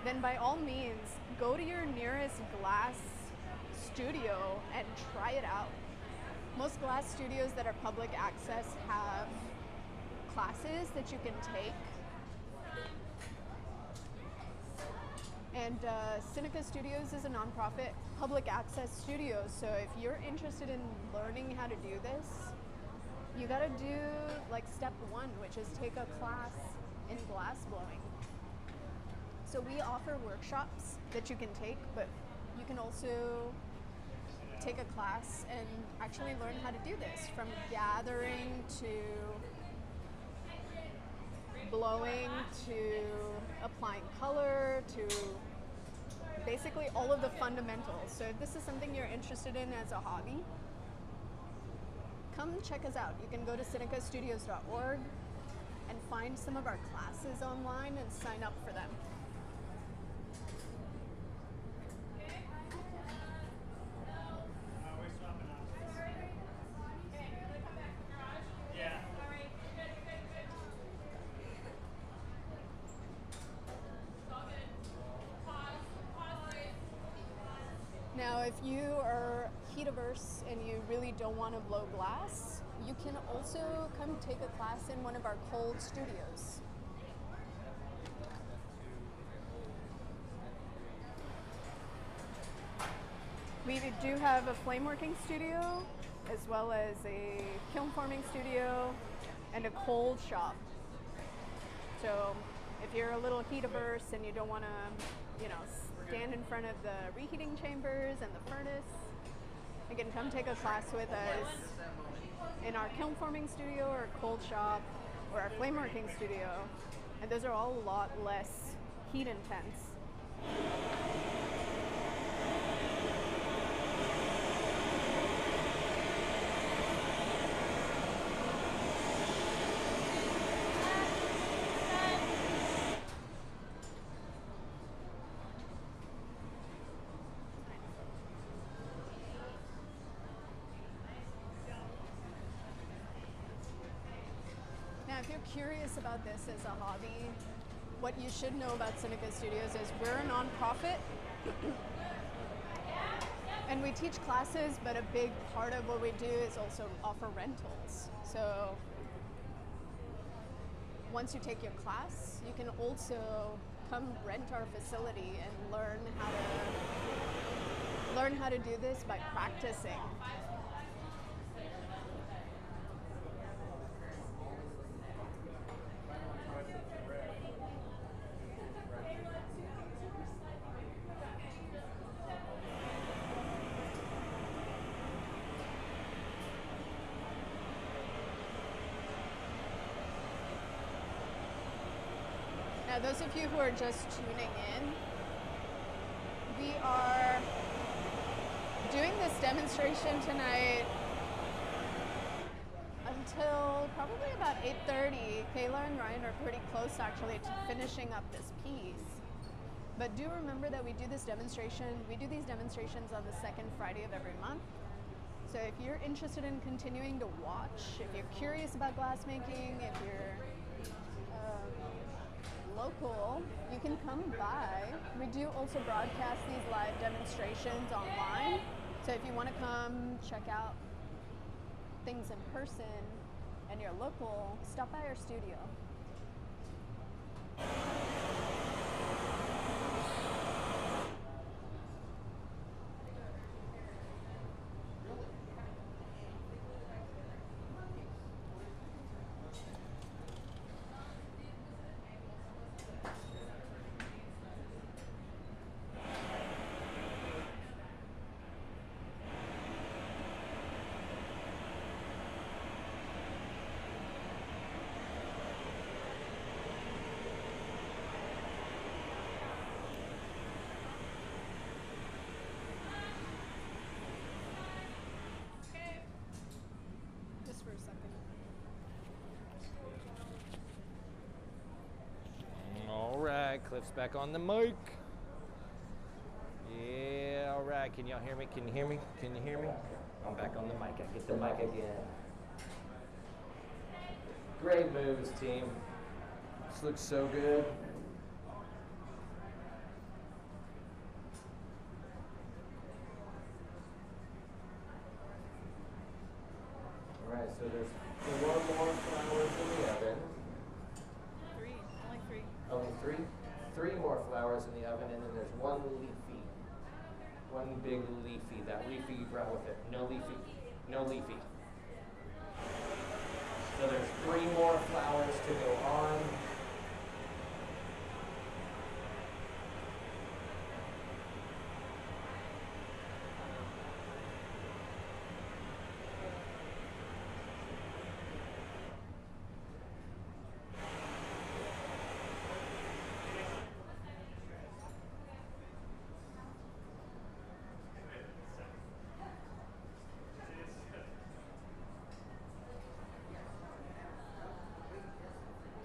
then by all means, go to your nearest glass studio and try it out. Most glass studios that are public access have classes that you can take. And Seneca Studios is a nonprofit public access studio, so if you're interested in learning how to do this, you gotta do like step one, which is take a class in glass blowing. So we offer workshops that you can take, but you can also take a class and actually learn how to do this, from gathering to blowing to applying color to basically all of the fundamentals. So if this is something you're interested in as a hobby, come check us out. You can go to senecastudios.org and find some of our classes online and sign up for them. Now, if you are heat averse and you really don't want to blow glass, you can also come take a class in one of our cold studios. We do have a flame working studio, as well as a kiln forming studio, and a cold shop. So if you're a little heat averse and you don't want to, stand in front of the reheating chambers and the furnace, you can come take a class with us in our kiln forming studio or cold shop or our flame working studio. And those are all a lot less heat intense. If you're curious about this as a hobby, what you should know about Seneca Studios is we're a nonprofit and we teach classes, but a big part of what we do is also offer rentals. So once you take your class, you can also come rent our facility and learn how to do this by practicing. Now, those of you who are just tuning in, we are doing this demonstration tonight until probably about 8:30. Kayla and Ryan are pretty close actually to finishing up this piece. But do remember that we do these demonstrations on the second Friday of every month. So if you're interested in continuing to watch, if you're curious about glassmaking, if you're local, you can come by. We do also broadcast these live demonstrations online. So if you want to come check out things in person and you're local, stop by our studio. Cliff's back on the mic. Yeah, all right. Can y'all hear me? Can you hear me? Can you hear me? I'm back on the mic. I get the mic again. Great moves, team. This looks so good. All right, so there's 4 more flowers in the oven. 3, only 3. Only 3? 3 more flowers in the oven, and then there's 1 leafy. 1 big leafy. That leafy you brought with it. No leafy. No leafy. So there's 3 more flowers to go on.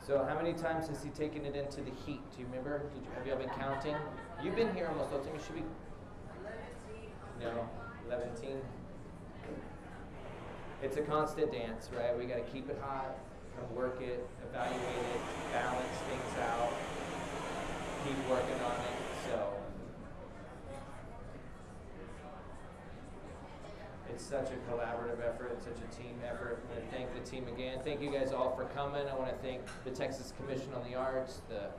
So how many times has he taken it into the heat? Do you remember? Have you all been counting? You've been here almost all the time. You should be. No, 11. It's a constant dance, right? We got to keep it hot, and work it, evaluate it, balance things out, keep working on it. So it's such a collaborative effort, it's such a team effort. I'm going to thank the team again. Thank you guys all for coming. I want to thank the Texas Commission on the Arts, the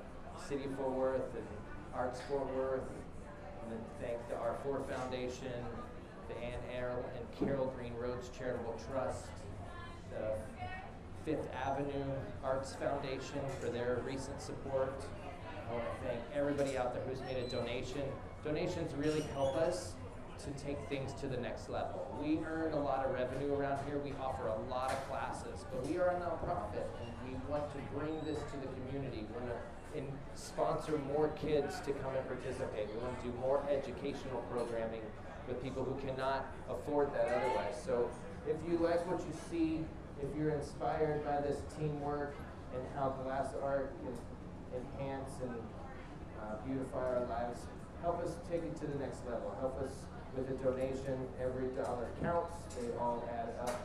City of Fort Worth, and Arts Fort Worth. I'm going to thank the R4 Foundation, the Ann Errol and Carol Green Roads Charitable Trust, the Fifth Avenue Arts Foundation for their recent support. I want to thank everybody out there who's made a donation. Donations really help us to take things to the next level. We earn a lot of revenue around here. We offer a lot of classes, but we are a nonprofit, and we want to bring this to the community. We want to sponsor more kids to come and participate. We want to do more educational programming with people who cannot afford that otherwise. So if you like what you see, if you're inspired by this teamwork and how glass art can enhance and beautify our lives, help us take it to the next level. Help us with a donation. Every dollar counts. They all add up.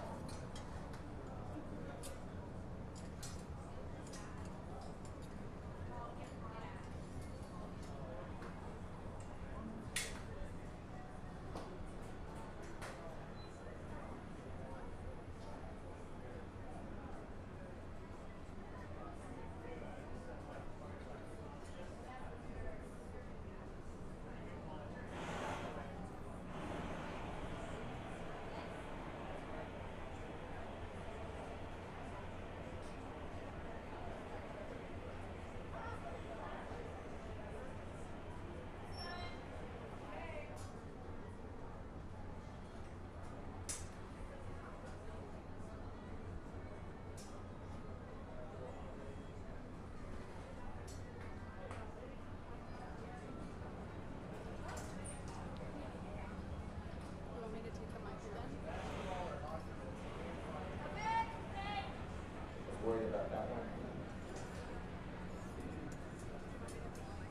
You want me to take the mic then? Was worried about that one.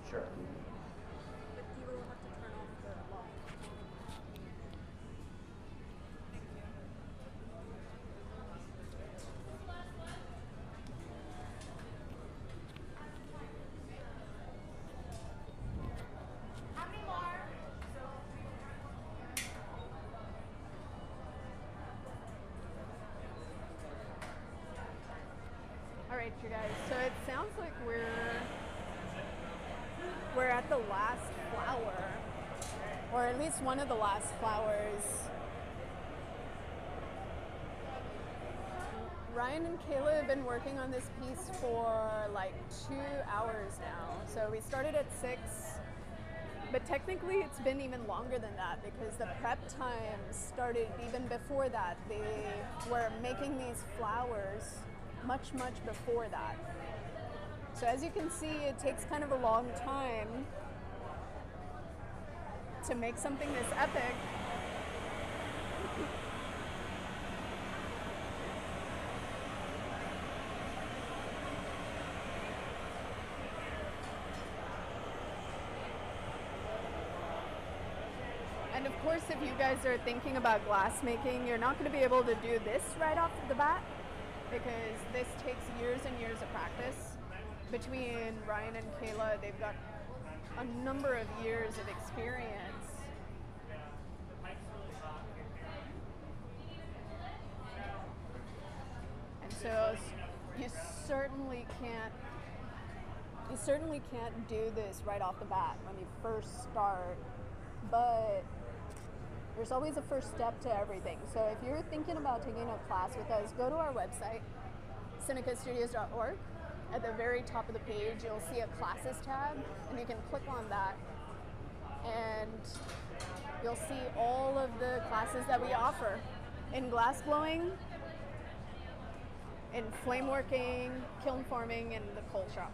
Sure. But you will have to turn off the light. All right, you guys. So it sounds like we're at the last flower, or at least one of the last flowers. Ryan and Kayla have been working on this piece for like 2 hours now. So we started at 6, but technically it's been even longer than that because the prep time started even before that. They were making these flowers much before that. So as you can see, it takes kind of a long time to make something this epic. course, if you guys are thinking about glass making, you're not going to be able to do this right off the bat because this takes years and years of practice. Between Ryan and Kayla, they've got a number of years of experience. And so you certainly can't do this right off the bat when you first start, but there's always a first step to everything. So if you're thinking about taking a class with us, go to our website, senecastudios.org. At the very top of the page, you'll see a classes tab, and you can click on that, and you'll see all of the classes that we offer in glass blowing, in flame working, kiln forming, and the cold shop.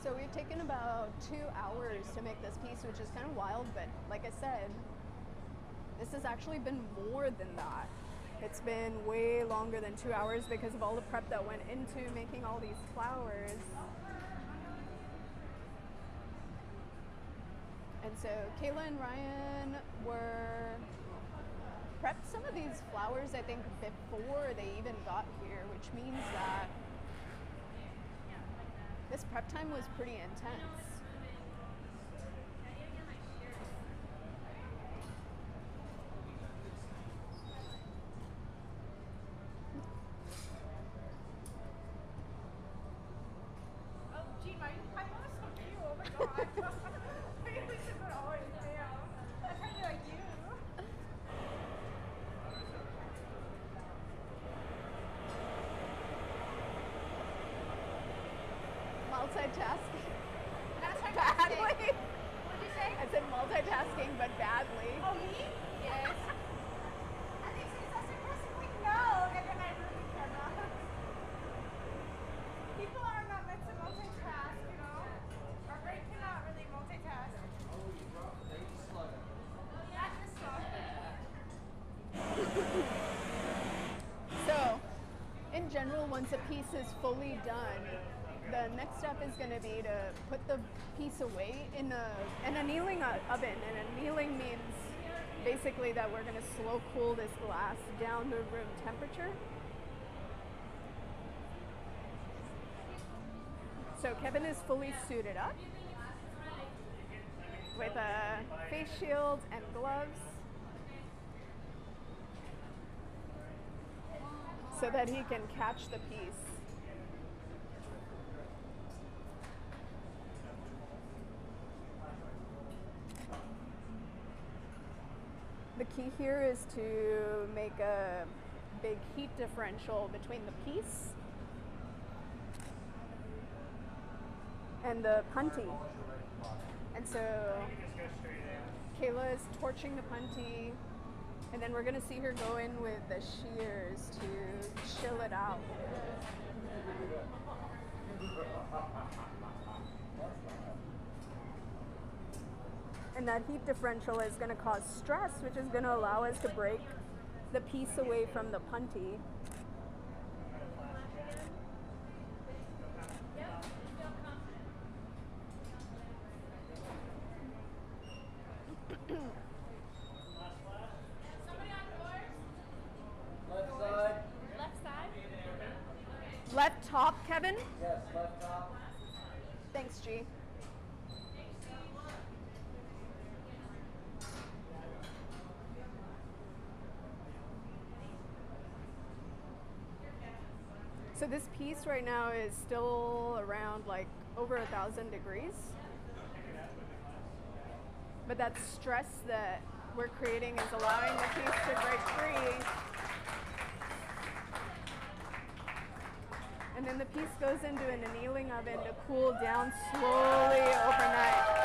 So we've taken about 2 hours to make this piece, which is kind of wild, but like I said, this has actually been more than that. It's been way longer than 2 hours because of all the prep that went into making all these flowers. And so Kayla and Ryan prepped some of these flowers, I think, before they even got here, which means that this prep time was pretty intense. Oh, gee, my mom is so cute. Oh my god. I really should put always down. That's how you like you. Multitasking. Multitasking. Badly. What'd you say? I said multitasking, but badly. Oh, me? Yes. I think she's so supposed like, no. And then I really cannot. People are not meant to multitask, you know? Our brain cannot really multitask. That's just slow. So, in general, once a piece is fully done, the next step is going to be to put the piece away in an annealing oven. And annealing means basically that we're going to slow cool this glass down to room temperature. So Kevin is fully suited up with a face shield and gloves so that he can catch the piece. The key here is to make a big heat differential between the piece and the punty. And so Kayla is torching the punty, and then we're going to see her go in with the shears to chill it out. And that heat differential is going to cause stress, which is going to allow us to break the piece away from the punty. Left side. Left side? Left top, Kevin? Yes, left top. Thanks, G. So this piece right now is still around like over 1,000 degrees. but that stress that we're creating is allowing the piece to break free. And then the piece goes into an annealing oven to cool down slowly overnight.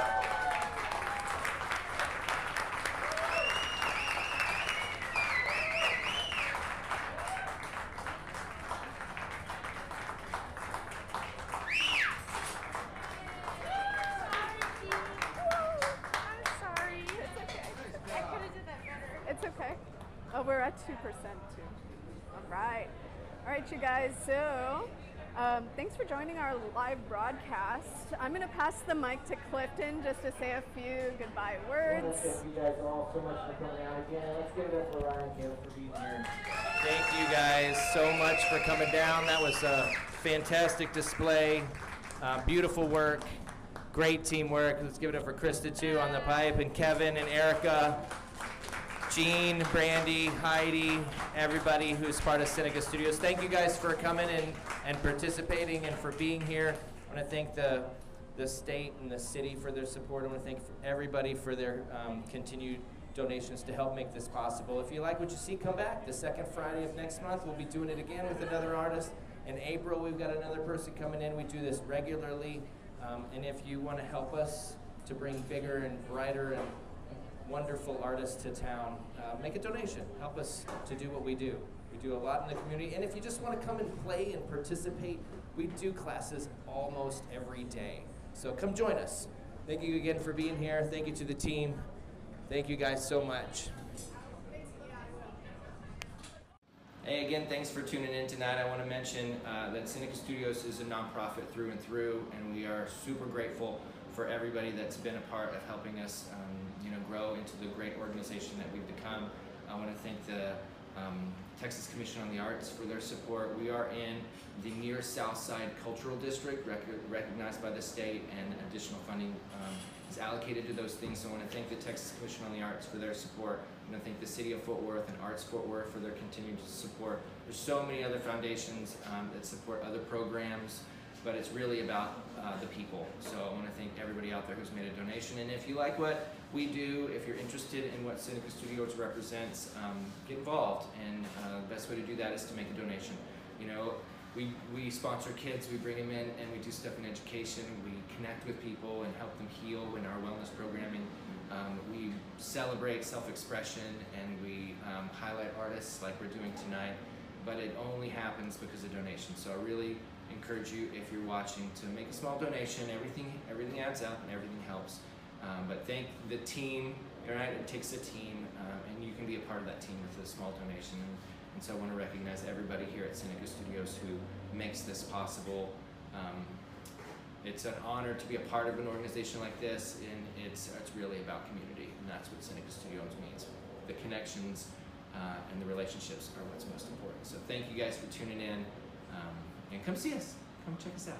It's okay. Oh, we're at 2% too. All right. All right, you guys. So, thanks for joining our live broadcast. I'm going to pass the mic to Clifton just to say a few goodbye words. Thank you guys all so much for coming out again. Let's give it up for Ryan and Kayla for being here. Thank you guys so much for coming down. That was a fantastic display. Beautiful work. Great teamwork. Let's give it up for Krista too on the pipe, and Kevin and Erica. Jean, Brandy, Heidi, everybody who's part of Seneca Studios. Thank you guys for coming and participating and for being here. I want to thank the state and the city for their support. I want to thank everybody for their continued donations to help make this possible. If you like what you see, come back. The second Friday of next month, we'll be doing it again with another artist. In April, we've got another person coming in. We do this regularly. And if you want to help us to bring bigger and brighter and wonderful artists to town, make a donation. Help us to do what we do. We do a lot in the community, and if you just want to come and play and participate, we do classes almost every day. So come join us. Thank you again for being here. Thank you to the team. Thank you guys so much. Hey, again, thanks for tuning in tonight. I want to mention that Seneca Studios is a nonprofit through and through, and we are super grateful for everybody that's been a part of helping us grow into the great organization that we've become. I want to thank the Texas Commission on the Arts for their support. We are in the near South Side Cultural District, recognized by the state, and additional funding is allocated to those things. So I want to thank the Texas Commission on the Arts for their support. I want to thank the City of Fort Worth and Arts Fort Worth for their continued support. There's so many other foundations that support other programs, but it's really about the people. So I want to thank everybody out there who's made a donation. And if you like what we do, if you're interested in what Seneca Studios represents, get involved. And the best way to do that is to make a donation. You know, we sponsor kids, we bring them in, and we do stuff in education. We connect with people and help them heal in our wellness programming. We celebrate self-expression, and we highlight artists like we're doing tonight. But it only happens because of donations. So I really encourage you, if you're watching, to make a small donation. Everything adds up and everything helps. But thank the team, right? It takes a team, and you can be a part of that team with a small donation. And so I want to recognize everybody here at Seneca Studios who makes this possible. It's an honor to be a part of an organization like this, and it's really about community, and that's what Seneca Studios means. The connections and the relationships are what's most important. So thank you guys for tuning in, and come see us. Come check us out.